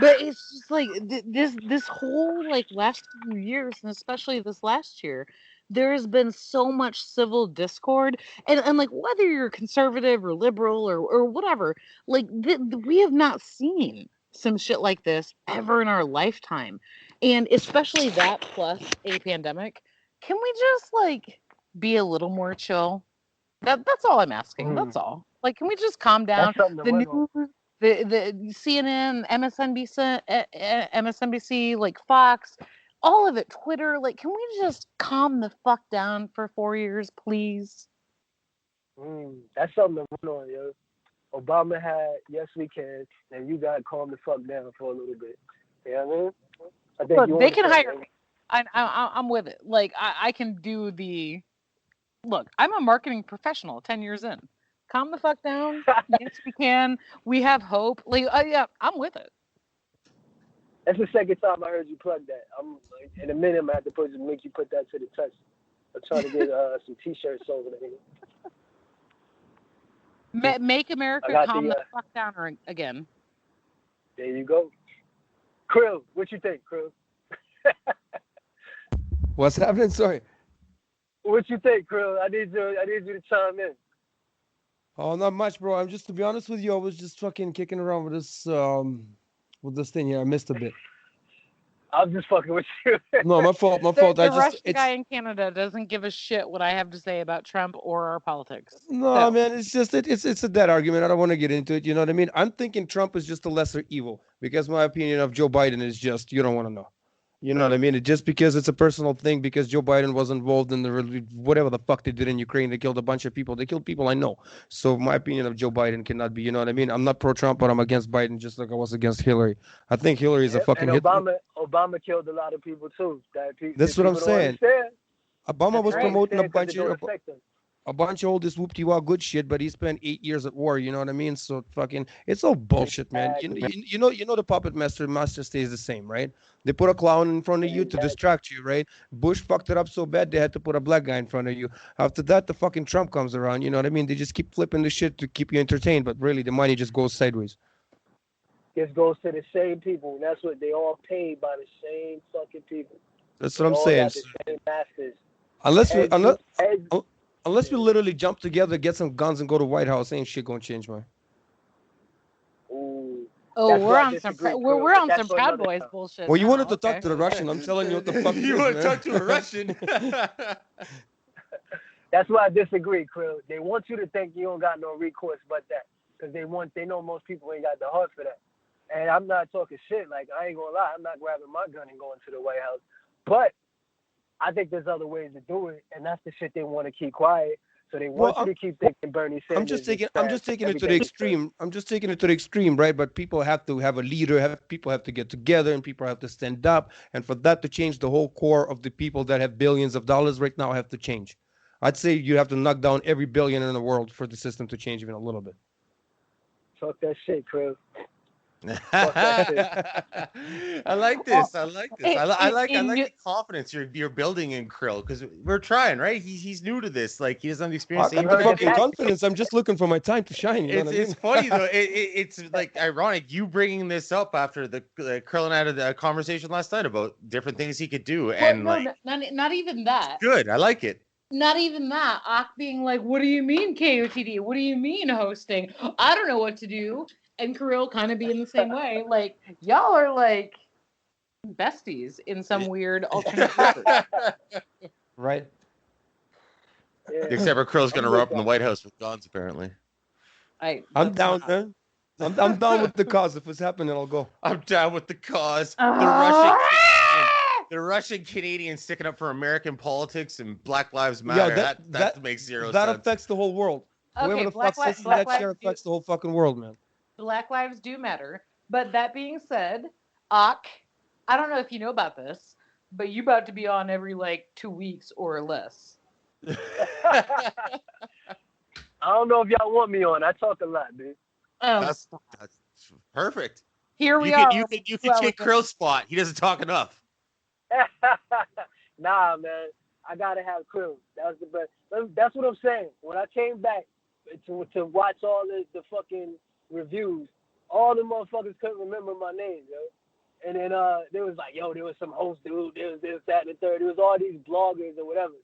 it's just like this whole like last few years, and especially this last year, there has been so much civil discord, and like, whether you're conservative or liberal or whatever, like we have not seen some shit like this ever in our lifetime. And especially that plus a pandemic. Can we just like be a little more chill? That's all I'm asking. That's all. Like, can we just calm down? The news, the CNN, MSNBC, like Fox, all of it, Twitter. Like, can we just calm the fuck down for 4 years, please? That's something to run on, yo. Obama had Yes We Can, and you got calm the fuck down for a little bit. You know what I mean? Look, they can hire me. I'm with it. Like, I can do the... Look, I'm a marketing professional 10 years in. Calm the fuck down. Yes, we can. We have hope. Like, yeah, I'm with it. That's the second time I heard you plug that. I'm in a minute. I'm gonna have to make you put that to the test. I'm trying to get some T-shirts over there. Make America calm the fuck down again. There you go. Krill, what you think, Krill? What's happening? Sorry. What you think, Krill? I need you to chime in. Oh, not much, bro. I'm just, to be honest with you, I was just fucking kicking around with this thing here. I missed a bit. I'm just fucking with you. No, my fault. The Russian guy in Canada doesn't give a shit what I have to say about Trump or our politics. No, man, it's just it's a dead argument. I don't want to get into it. You know what I mean? I'm thinking Trump is just a lesser evil because my opinion of Joe Biden is just you don't want to know. You know what I mean? It just because it's a personal thing, because Joe Biden was involved in whatever the fuck they did in Ukraine. They killed a bunch of people. They killed people I know. So my opinion of Joe Biden cannot be, you know what I mean? I'm not pro-Trump, but I'm against Biden just like I was against Hillary. I think Hillary is a fucking Obama killed a lot of people too. That's what I'm saying. Obama was promoting a bunch of all this whoop-de-wah good shit, but he spent 8 years at war. You know what I mean? So fucking, it's all bullshit, man. You know the puppet master stays the same, right? They put a clown in front of you to distract you, right? Bush fucked it up so bad they had to put a black guy in front of you. After that, the fucking Trump comes around. You know what I mean? They just keep flipping the shit to keep you entertained, but really the money just goes sideways. It goes to the same people. That's what they all paid by the same fucking people. That's what I'm saying. The same masters. Unless we literally jump together, get some guns, and go to White House, ain't shit gonna change, man. Ooh. Oh, we're on some Proud Boys bullshit. Well, you wanted to talk to the Russian. I'm telling you what the fuck. You want to talk to a Russian? That's why I disagree, Krill. They want you to think you don't got no recourse but that, because they know most people ain't got the heart for that. And I'm not talking shit. Like, I ain't gonna lie, I'm not grabbing my gun and going to the White House. But I think there's other ways to do it, and that's the shit they want to keep quiet. So they want you to keep thinking Bernie Sanders. I'm just taking it to the extreme. I'm just taking it to the extreme, right? But people have to have a leader. People have to get together, and people have to stand up. And for that to change, the whole core of the people that have billions of dollars right now have to change. I'd say you have to knock down every billionaire in the world for the system to change even a little bit. Talk that shit, Chris. I like this. I like the confidence you're building in Krill, because we're trying, right? He's new to this. Like, he doesn't have the experience. I'm fucking confidence. I'm just looking for my time to shine. You know what I mean? It's funny though. It's like ironic you bringing this up after the Krill and I had a conversation last night about different things he could do, and not even that. Good. I like it. Not even that. Ak being like, "What do you mean KOTD? What do you mean hosting? I don't know what to do." And Kirill kind of being the same way. Like, y'all are like besties in some weird alternate universe. Right. Yeah. Except for Krill's going to row up in the White House with guns, apparently. I'm down, man. I'm down with the cause. If it's happening, I'll go. I'm down with the cause. The Russian Canadians sticking up for American politics and Black Lives Matter. Yeah, that makes zero sense. That affects the whole world. Okay, whoever the fuck says that shit affects the whole fucking world, man. Black lives do matter. But that being said, Ak, I don't know if you know about this, but you about to be on every 2 weeks or less. I don't know if y'all want me on. I talk a lot, dude. Oh, that's perfect. Here we are. You can take Krill's spot. He doesn't talk enough. Nah, man. I gotta have Krill. That was the best. That's what I'm saying. When I came back to watch all the fucking reviews, all the motherfuckers couldn't remember my name, yo. And then there was there was some host dude, there was this, that, and the third. There was all these bloggers or whatever.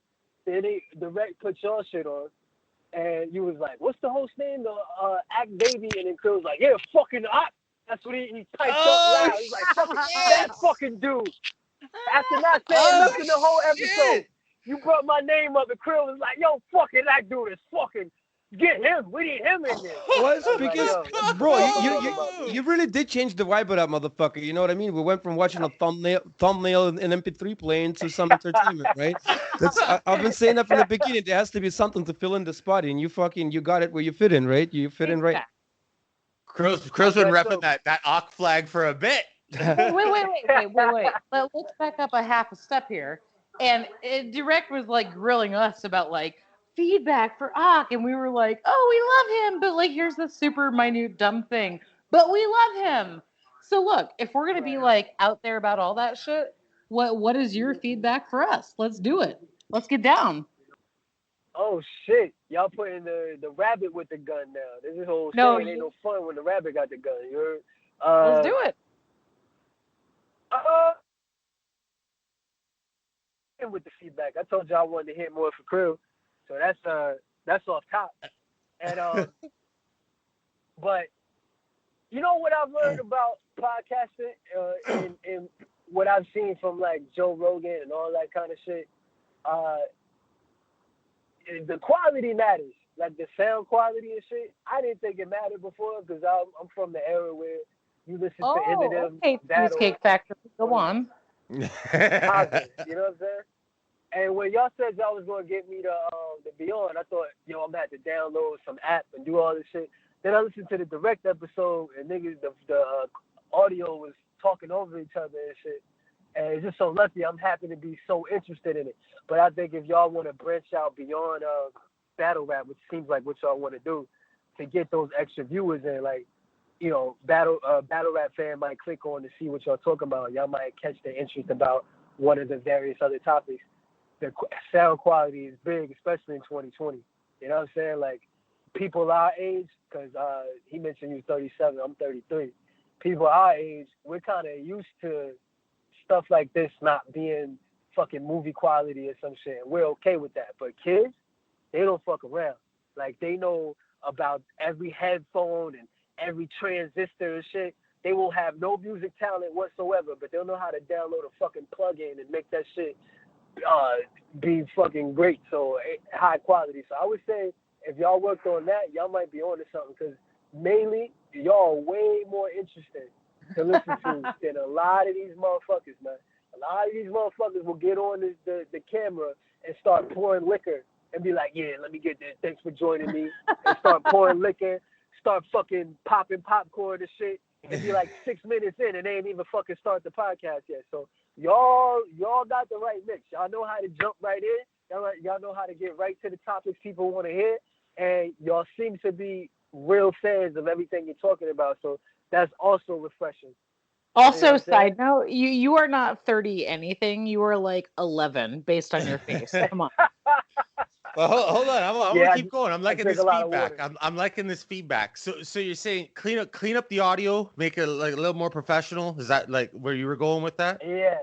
Then they direct put your shit on, and you was like, "What's the host name?" The Act Baby, and then Krill was like, "Yeah, fucking Act." That's what he typed up loud. He's like, "Fucking that fucking dude." After not saying nothing the whole episode, you brought my name up, and Krill was like, "Yo, fucking that dude is fucking." Get him. We need him in there. Well, because, bro, you really did change the vibe of that motherfucker. You know what I mean? We went from watching a thumbnail in MP3 playing to some entertainment, right? I've been saying that from the beginning. There has to be something to fill in the spot, and you got it where you fit in, right? You fit in right. Krill's been repping that Ak flag for a bit. Wait. Let's back up a half a step here. And Direct was grilling us about feedback for Ak, and we were like, "Oh, we love him," but here's the super minute dumb thing, but we love him. So look, if we're gonna be like out there about all that shit, what is your feedback for us? Let's do it. Let's get down. Oh shit! Y'all putting the rabbit with the gun now. This is whole No, saying ain't no fun when the rabbit got the gun. You heard? Let's do it. With the feedback, I told y'all I wanted to hit more for Kirill, so that's off top. And but you know what I've learned about podcasting, and what I've seen from like Joe Rogan and all that kind of shit. The quality matters, like the sound quality and shit. I didn't think it mattered before because I'm from the era where you listen to Eminem. Okay, Cheesecake Factory. Go on. You know what I'm saying? And when y'all said y'all was gonna get me the Beyond, I thought, yo, I'm gonna have to download some app and do all this shit. Then I listened to the direct episode, and niggas, the audio was talking over each other and shit. And it's just so lucky. I'm happy to be so interested in it. But I think if y'all want to branch out beyond battle rap, which seems like what y'all want to do, to get those extra viewers in, like, you know, battle rap fan might click on to see what y'all talking about. Y'all might catch the interest about one of the various other topics. The sound quality is big, especially in 2020. You know what I'm saying? Like, people our age, because he mentioned you 37, I'm 33. People our age, we're kind of used to stuff like this not being fucking movie quality or some shit. And we're okay with that. But kids, they don't fuck around. Like, they know about every headphone and every transistor and shit. They will have no music talent whatsoever, but they'll know how to download a fucking plug-in and make that shit be fucking great. So high quality. So I would say if y'all worked on that, y'all might be on to something, because mainly y'all are way more interesting to listen to than a lot of these motherfuckers, man. A lot of these motherfuckers will get on the camera and start pouring liquor and be like, yeah, let me get this. Thanks for joining me. And start pouring liquor, start fucking popping popcorn and shit, and be like 6 minutes in and they ain't even fucking start the podcast yet. So y'all got the right mix. Y'all know how to jump right in. Y'all know how to get right to the topics people want to hear. And y'all seem to be real fans of everything you're talking about. So that's also refreshing. Also, you know side note, you are not 30 anything. You are like 11 based on your face. Come on. Well, hold on. I'm gonna keep going. I'm liking this feedback. I'm liking this feedback. So you're saying clean up the audio, make it like a little more professional. Is that like where you were going with that? Yeah.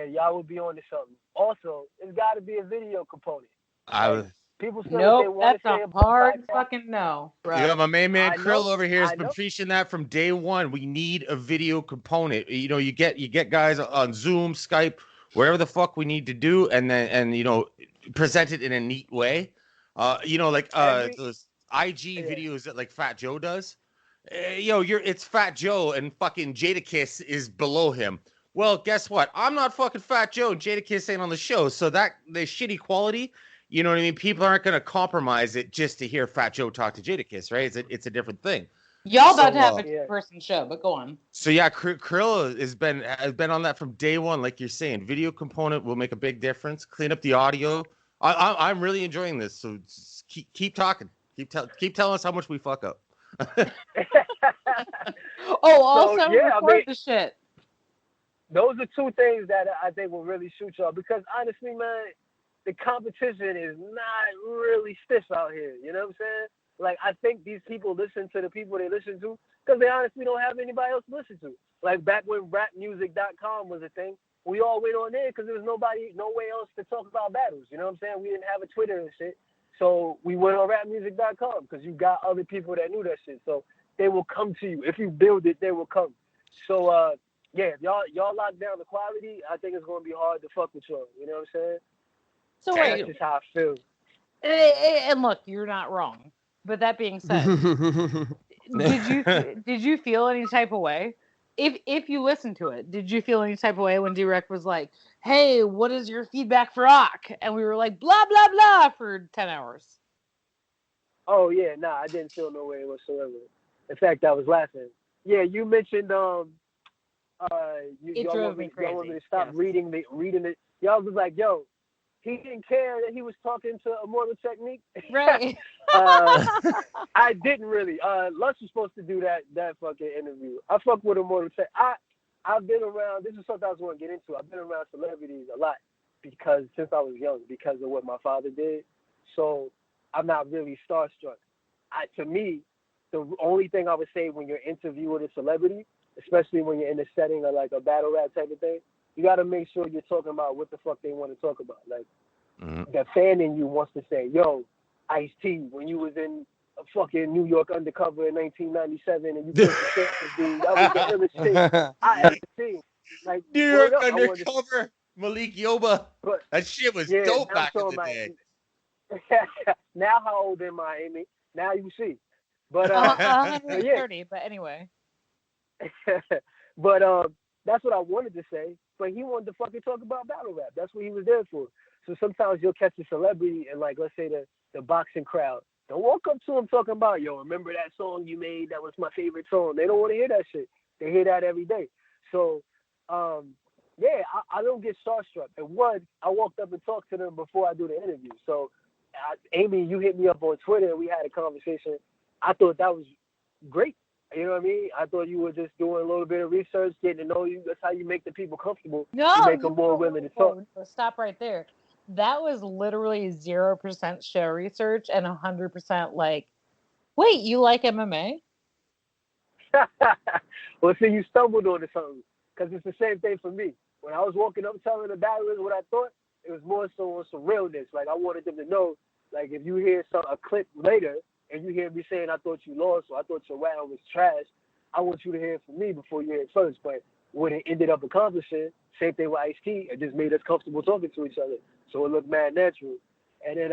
Y'all would be on to something. Also, it's got to be a video component. People say nope, they want that's to a hard fucking no, bro. You know, my main man Kirill over here has been preaching that from day one. We need a video component. You know, you get guys on Zoom, Skype, wherever the fuck we need to do, and you know, present it in a neat way. You know, like those IG videos that like Fat Joe does. It's Fat Joe and fucking Jadakiss is below him. Well, guess what? I'm not fucking Fat Joe and Jadakiss ain't on the show, so that the shitty quality. You know what I mean? People aren't going to compromise it just to hear Fat Joe talk to Jadakiss, right? It's a different thing. Y'all about to have a two-person show, but go on. So yeah, Kirill has been on that from day one, like you're saying. Video component will make a big difference. Clean up the audio. I'm really enjoying this. So keep talking. Keep telling us how much we fuck up. Also record the shit. Those are two things that I think will really shoot y'all, because honestly, man, the competition is not really stiff out here. You know what I'm saying? Like, I think these people listen to the people they listen to because they honestly don't have anybody else to listen to. Like, back when rapmusic.com was a thing, we all went on there because there was no way else to talk about battles. You know what I'm saying? We didn't have a Twitter and shit. So we went on rapmusic.com because you got other people that knew that shit. So they will come to you. If you build it, they will come. So, if y'all lock down the quality, I think it's going to be hard to fuck with y'all. You know what I'm saying? So that's just how I feel. And look, you're not wrong. But that being said, did you feel any type of way? If you listened to it, did you feel any type of way when D-Rec was like, hey, what is your feedback for Rock? And we were like, blah, blah, blah for 10 hours. Oh, yeah, nah, I didn't feel no way whatsoever. In fact, I was laughing. Yeah, you mentioned, it drove me crazy. Y'all want me to stop reading it. Y'all was like, yo, he didn't care that he was talking to Immortal Technique. Right. I didn't really. Lush was supposed to do that fucking interview. I fuck with Immortal Tech. I've been around. This is something I was going to get into. I've been around celebrities a lot because since I was young, because of what my father did. So I'm not really starstruck. To me, the only thing I would say when you're interviewing a celebrity, especially when you're in the setting of like a battle rap type of thing, you got to make sure you're talking about what the fuck they want to talk about. Like, the fan in you wants to say, yo, Ice-T, when you was in a fucking New York Undercover in 1997 and you put the shit with dude, that was the illest shit I ever seen. Like, New York Undercover, Malik Yoba. But, that shit was dope back in the day. Now how old am I, Amy? Now you see. But 130, but anyway. But that's what I wanted to say. But he wanted to fucking talk about battle rap. That's what he was there for. So sometimes you'll catch a celebrity and like, let's say the boxing crowd. Don't walk up to him talking about, yo, remember that song you made? That was my favorite song. They don't want to hear that shit. They hear that every day. So, yeah, I don't get starstruck. And one, I walked up and talked to them before I do the interview. So, Amy, you hit me up on Twitter and we had a conversation. I thought that was great. You know what I mean? I thought you were just doing a little bit of research, getting to know you. That's how you make the people comfortable. You make them more willing to talk. Stop right there. That was literally 0% show research and 100% like, wait, you like MMA? Well, see, you stumbled onto something because it's the same thing for me. When I was walking up telling the battlers what I thought, it was more so on some realness. Like, I wanted them to know, like, if you hear a clip later and you hear me saying I thought you lost or I thought your round was trash, I want you to hear it from me before you hear it first. But what it ended up accomplishing, same thing with Ice-T, it just made us comfortable talking to each other. So it looked mad natural. And then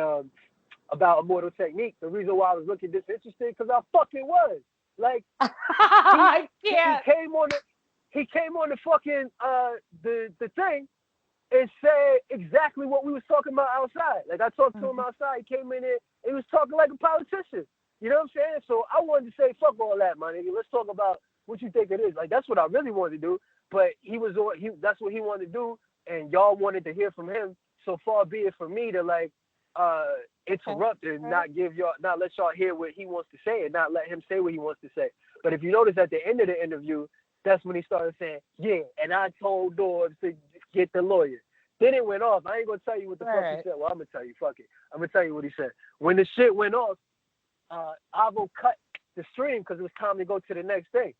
about Immortal Technique, the reason why I was looking disinterested, because I fucking was. Like, I can't. He came on the fucking the thing and said exactly what we was talking about outside. Like, I talked to him outside. He came in there. He was talking like a politician. You know what I'm saying? So I wanted to say, fuck all that, my nigga. Let's talk about what you think it is. Like, that's what I really wanted to do. But that's what he wanted to do, and y'all wanted to hear from him. So far be it for me to like interrupt and not let y'all hear what he wants to say and not let him say what he wants to say. But if you notice at the end of the interview, that's when he started saying, yeah, and I told Dorbs to get the lawyer. Then it went off. I ain't gonna tell you what the fuck he said. Well, I'm gonna tell you, fuck it. I'm gonna tell you what he said. When the shit went off, Avo cut the stream because it was time to go to the next thing.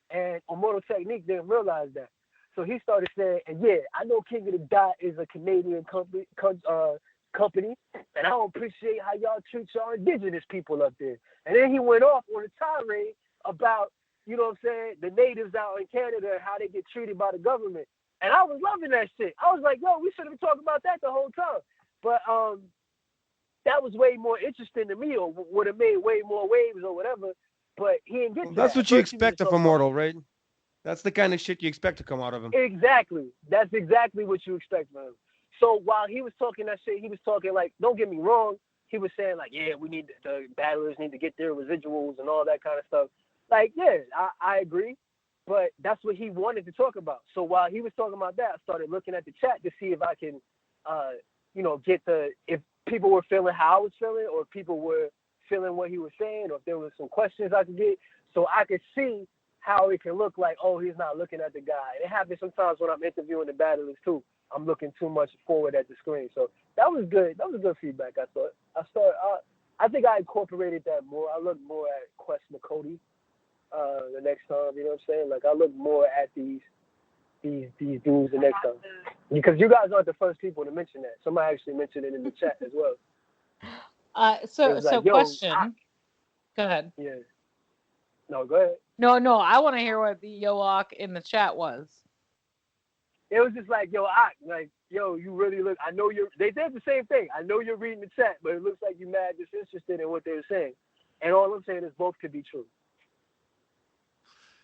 And Immortal Technique didn't realize that. So he started saying, and yeah, I know King of the Dot is a Canadian company, and I don't appreciate how y'all treat y'all indigenous people up there. And then he went off on a tirade about, you know what I'm saying, the natives out in Canada and how they get treated by the government. And I was loving that shit. I was like, yo, we should have been talking about that the whole time. But that was way more interesting to me, or would have made way more waves or whatever. But he didn't get to That's that. what you expect of Immortal, right? That's the kind of shit you expect to come out of him. Exactly. That's exactly what you expect from him. So while he was talking that shit, he was talking like, don't get me wrong, he was saying like, yeah, we need the battlers need to get their residuals and all that kind of stuff. Like, yeah, I agree, but that's what he wanted to talk about. So while he was talking about that, I started looking at the chat to see if I can, if people were feeling how I was feeling, or if people were feeling what he was saying, or if there was some questions I could get, so I could see how it can look like, oh, he's not looking at the guy. And it happens sometimes when I'm interviewing the battlers too. I'm looking too much forward at the screen. So that was good. That was good feedback, I thought. I think I incorporated that more. I looked more at Quest McCody the next time, you know what I'm saying? Like, I look more at these dudes the next time. Because you guys aren't the first people to mention that. Somebody actually mentioned it in the chat as well. So question. Go ahead. Yeah. No, go ahead. No, I want to hear what the Yoak in the chat was. It was just like, yo, you really look, I know they did the same thing. I know you're reading the chat, but it looks like you're mad disinterested in what they were saying. And all I'm saying is both could be true.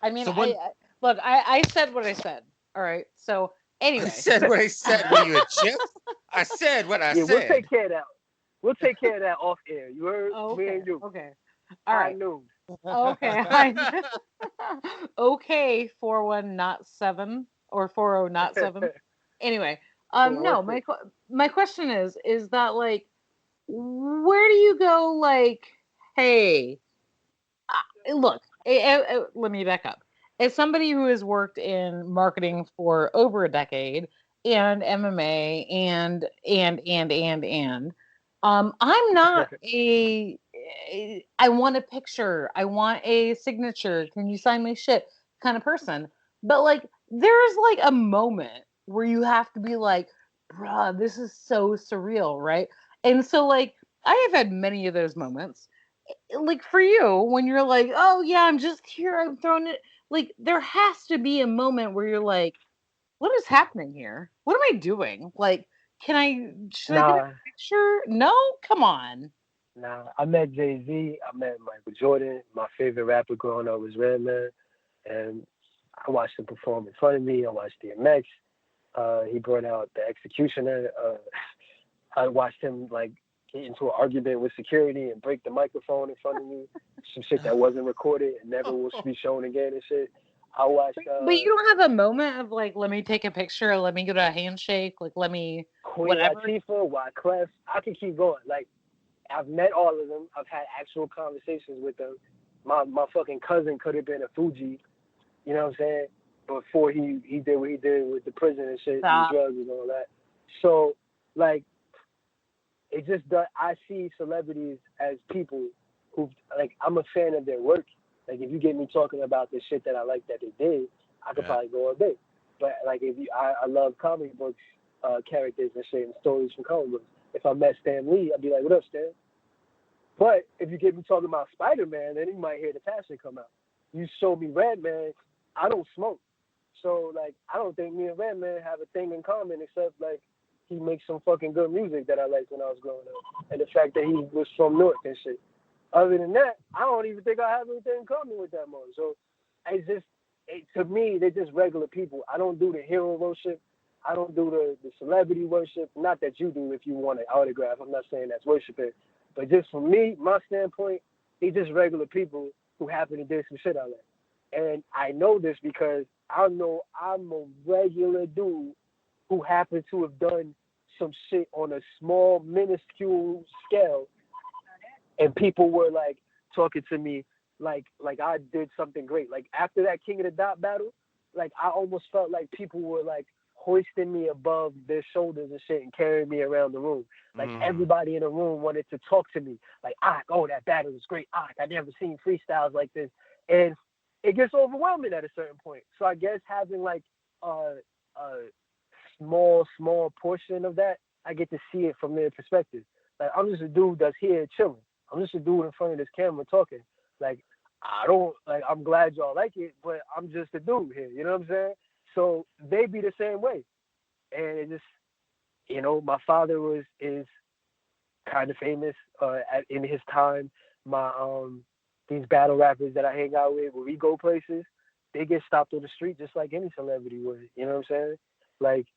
I mean, I said what I said. All right. So anyway. I said what I said. Were you a chip? I said what I said. We'll take care of that. We'll take care of that off air. You heard? Me and you. Okay. All right. I knew. Okay. Okay, 41 not 7 or 40 not 7. Anyway, No, my question is that like, where do you go? Like, hey, look, let me back up. As somebody who has worked in marketing for over a decade and MMA I'm not I want a picture, I want a signature, can you sign my shit kind of person. But like, there is like a moment where you have to be like, bruh, this is so surreal, right? And so like, I have had many of those moments. Like for you, when you're like, oh yeah, I'm just here, I'm throwing it. Like there has to be a moment where you're like, what is happening here? What am I doing? Like, should I get a Nah, picture? No, come on. nah. I met Jay-Z. I met Michael Jordan. My favorite rapper growing up was Redman, and I watched him perform in front of me. I watched DMX. He brought out the Executioner. I watched him like get into an argument with security and break the microphone in front of me. Some shit that wasn't recorded and never will be shown again and shit. I watched. But you don't have a moment of like, let me take a picture, let me get a handshake, like let me Queen whatever. Latifah, Wyclef. I can keep going. Like I've met all of them. I've had actual conversations with them. My fucking cousin could have been a Fuji. You know what I'm saying? Before he did what he did with the prison and shit, and drugs and all that. So like, it just does. I see celebrities as people who like. I'm a fan of their work. Like if you get me talking about the shit that I like that they did, I could probably go all day. But like I love comic books, characters and shit and stories from comic books. If I met Stan Lee, I'd be like, "What up, Stan?" But if you get me talking about Spider-Man, then you might hear the passion come out. You show me Redman, I don't smoke, so like I don't think me and Redman have a thing in common except like he makes some fucking good music that I liked when I was growing up, and the fact that he was from Newark and shit. Other than that, I don't even think I have anything in common with that man. So it's just, to me, they're just regular people. I don't do the hero worship. I don't do the celebrity worship. Not that you do if you want an autograph. I'm not saying that's worshiping. But just from me, my standpoint, they're just regular people who happen to do some shit I like. And I know this because I know I'm a regular dude who happened to have done some shit on a small, minuscule scale. And people were like talking to me like I did something great. Like after that King of the Dot battle, like I almost felt like people were like hoisting me above their shoulders and shit and carrying me around the room. Like everybody in the room wanted to talk to me. Like, oh, that battle was great. I never seen freestyles like this. And it gets overwhelming at a certain point. So I guess having like a small portion of that, I get to see it from their perspective. Like I'm just a dude that's here chilling. I'm just a dude in front of this camera talking. Like, I'm glad y'all like it, but I'm just a dude here. You know what I'm saying? So they be the same way. And it just, my father is kind of famous in his time. These battle rappers that I hang out with, when we go places, they get stopped on the street just like any celebrity would. You know what I'm saying? Like,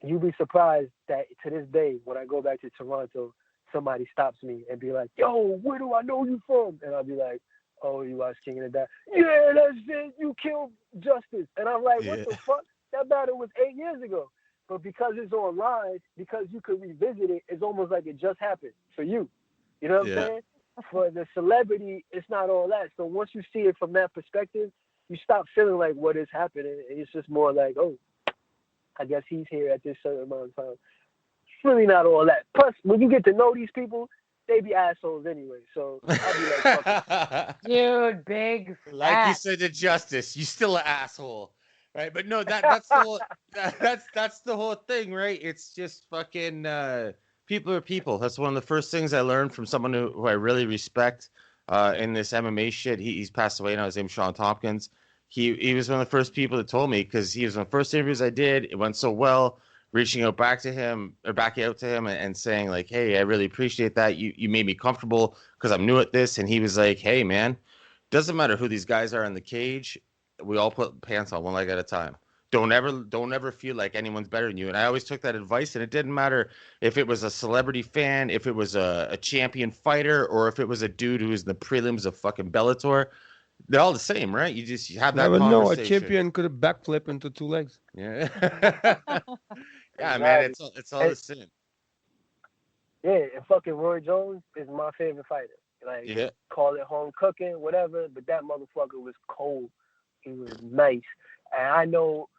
you'd be surprised that to this day, when I go back to Toronto, somebody stops me and be like, yo, where do I know you from? And I'll be like, oh, you watch King of the Dot? Yeah, that's it. You killed Justice. And I'm like, what the fuck? That battle was 8 years ago. But because it's online, because you could revisit it, it's almost like it just happened for you. You know what I'm saying? For the celebrity, it's not all that. So once you see it from that perspective, you stop feeling like what is happening. It's just more like, oh, I guess he's here at this certain amount of time. Really not all that. Plus, when you get to know these people, they be assholes anyway. So I'll be like, fuck it. Dude, big like you said to Justice, you still an asshole, right? But no, that's the whole that's the whole thing, right? It's just fucking people are people. That's one of the first things I learned from someone who I really respect in this MMA shit. He's passed away now. His name's Sean Tompkins. He was one of the first people that told me, because he was one of the first interviews I did. It went so well. Reaching out back to him and saying like, hey, I really appreciate that. You made me comfortable because I'm new at this. And he was like, hey, man, doesn't matter who these guys are in the cage. We all put pants on one leg at a time. Don't ever feel like anyone's better than you. And I always took that advice, and it didn't matter if it was a celebrity fan, if it was a champion fighter, or if it was a dude who was in the prelims of fucking Bellator. They're all the same, right? You have that conversation. No, a champion could have backflipped into 2 legs. Yeah. Yeah, man, it's all the same. Yeah, and fucking Roy Jones is my favorite fighter. Like, Yeah. call it home cooking, whatever, but that motherfucker was cold. He was nice. And I know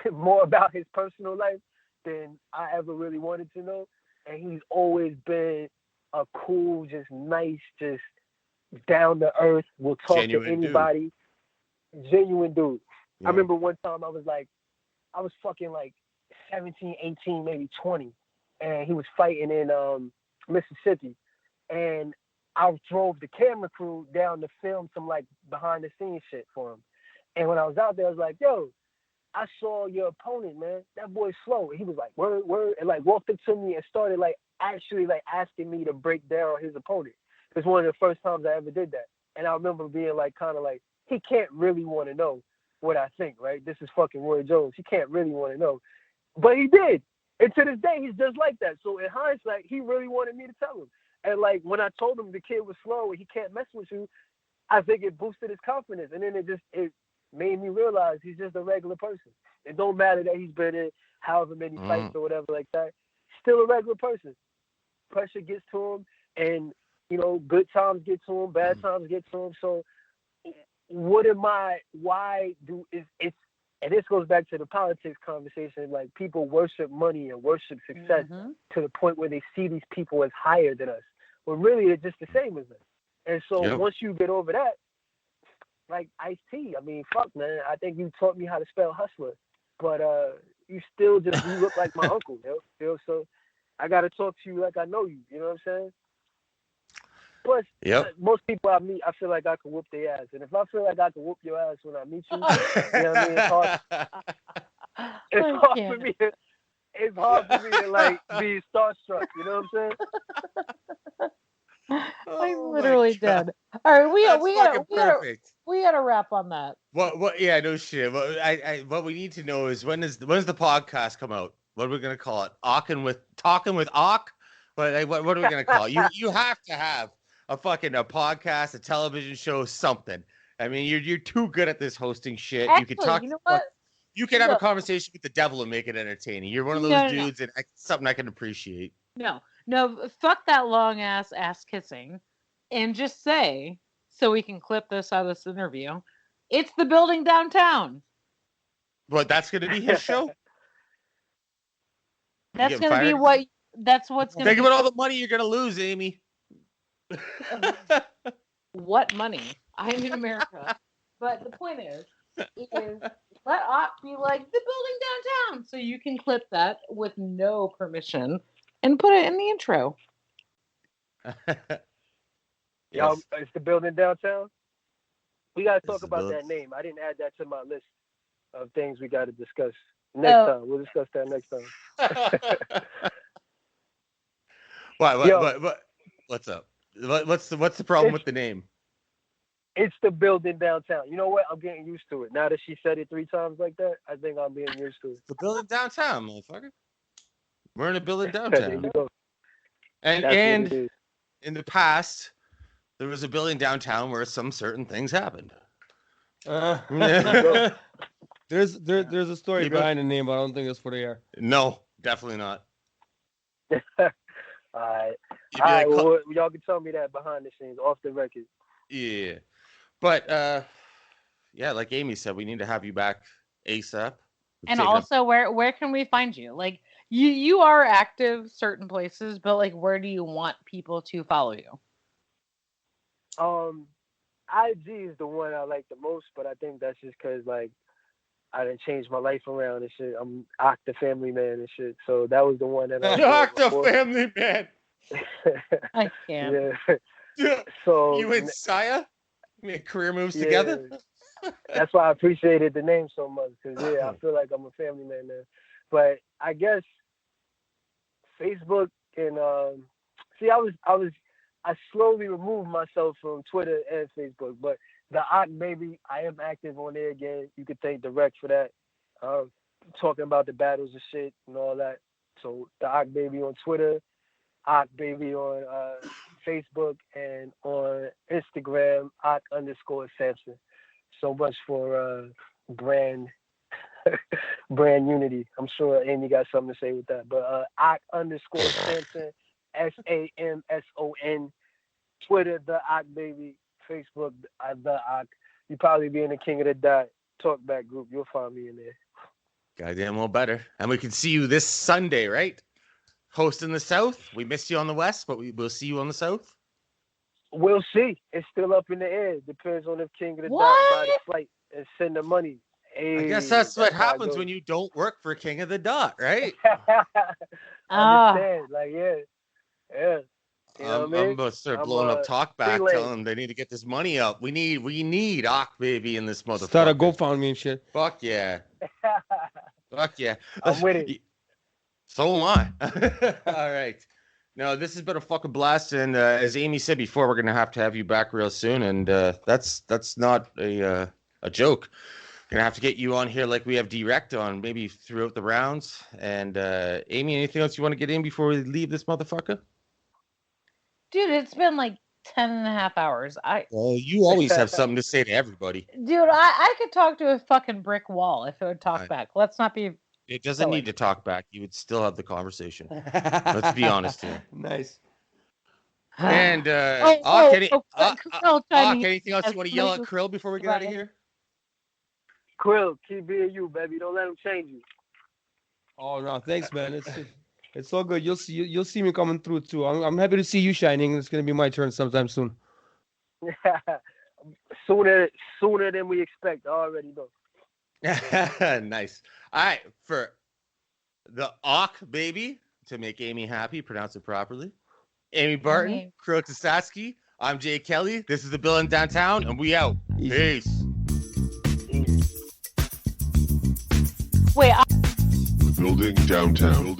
more about his personal life than I ever really wanted to know. And he's always been a cool, just nice, just down to earth, will talk Genuine to anybody. Genuine dude. Yeah. I remember one time I was fucking like 17, 18, maybe 20. And he was fighting in Mississippi. And I drove the camera crew down to film some like behind the scenes shit for him. And when I was out there, I was like, yo, I saw your opponent, man. That boy's slow. And he was like, word, word, and like walked up to me and started like actually like asking me to break down his opponent. It's one of the first times I ever did that. And I remember being like kind of like, he can't really want to know what I think, right? This is fucking Roy Jones. He can't really want to know. But he did. And to this day, he's just like that. So in hindsight, he really wanted me to tell him. And like when I told him the kid was slow and he can't mess with you, I think it boosted his confidence. And then it made me realize he's just a regular person. It don't matter that he's been in however many fights or whatever like that. Still a regular person. Pressure gets to him, and you know, good times get to him, bad times get to him. So and this goes back to the politics conversation, like people worship money and worship success to the point where they see these people as higher than us. Well, really, they're just the same as us. And so once you get over that, like Ice-T, I mean, fuck, man, I think you taught me how to spell hustler. But you look like my uncle, you know? So I got to talk to you like I know you, you know what I'm saying? Plus, most people I meet, I feel like I can whoop their ass. And if I feel like I can whoop your ass when I meet you, you know what I mean? It's hard for me to like be starstruck, you know what I'm saying? I'm literally dead. All right, we gotta wrap on that. What? Yeah, no shit. What we need to know is when's the podcast come out? What are we gonna call it? Talking with Ock? What are we gonna call it? You have to have a podcast, a television show, something. I mean, you're too good at this hosting shit. Actually, you can talk. You know what? You can have a conversation with the devil and make it entertaining. You're one of those dudes, and something I can appreciate. No, fuck that long ass kissing, and just say, so we can clip this out of this interview, it's the building downtown. What? That's gonna be his show. That's gonna be what. That's what's gonna. Think about all the money you're gonna lose, Amy. What money? I'm in America. But the point is let Ock be like the building downtown, so you can clip that with no permission and put it in the intro. Y'all, it's the building downtown. We gotta talk about that name. I didn't add that to my list of things we gotta discuss next time. We'll discuss that next time. What? What's up? What's the problem with the name? It's the building downtown. You know what? I'm getting used to it. Now that she said it 3 times like that, I think I'm being used to it. The building downtown, motherfucker. We're in a building downtown. There you go. And in the past, there was a building downtown where some certain things happened. There's a story behind the name, but I don't think it's for the air. No, definitely not. All right. Well, y'all can tell me that behind the scenes, off the record. Yeah. But, like Amy said, we need to have you back ASAP. And also, where can we find you? Like, you are active certain places, but, like, where do you want people to follow you? IG is the one I like the most, but I think that's just because, like, I done changed my life around and shit. I'm Ock the family man and shit. So that was the one that I Ock the family man. I can't. Yeah. So you and Saya make career moves together. That's why I appreciated the name so much, because I feel like I'm a family man now. But I guess Facebook and I slowly removed myself from Twitter and Facebook, but the Ock Baby, I am active on there again. You could thank Direct for that. Talking about the battles and shit and all that. So the Ock Baby on Twitter, Ock Baby on Facebook, and on Instagram, Ock_Samson. So much for brand Brand unity. I'm sure Amy got something to say with that. But @_Samson, SAMSON, Twitter, the Ock Baby, Facebook, the Ock. You probably be in the King of the Dot talkback group. You'll find me in there. Goddamn well better. And we can see you this Sunday, right? Hosting the South. We missed you on the West, but we will see you on the South. We'll see. It's still up in the air. Depends on if King of the Dot buy the flight and send the money. Hey, I guess that's what happens when you don't work for King of the Dot, right? Understand. Like, yeah. You know what I mean? I'm gonna start blowing up talkback, telling them they need to get this money up. We need Ock Baby in this motherfucker. Start a GoFundMe and shit. Fuck yeah. Fuck yeah. I'm with it. So am I. All right. No, this has been a fucking blast, and as Amy said before, we're gonna have to have you back real soon, and that's not a joke. Gonna have to get you on here like we have direct on, maybe throughout the rounds. And Amy, anything else you want to get in before we leave this motherfucker? Dude, it's been like 10 and a half hours. Well, you always have something to say to everybody. Dude, I could talk to a fucking brick wall if it would talk back. Let's not be. It doesn't need to talk back. You would still have the conversation. Let's be honest here. Nice. And anything else you want to yell at Krill before we get out of here? Krill, keep being you, baby. Don't let him change you. Oh no, thanks, man. It's all good. You'll see me coming through too. I'm happy to see you shining. It's gonna be my turn sometime soon. sooner than we expect. Already though. Nice. All right, for the Ock Baby, to make Amy happy, pronounce it properly. Amy Barton, Kirill Kasatskiy. I'm Jay Kelly. This is the Bill in Downtown, and we out. Easy. Peace. Wait. Building downtown.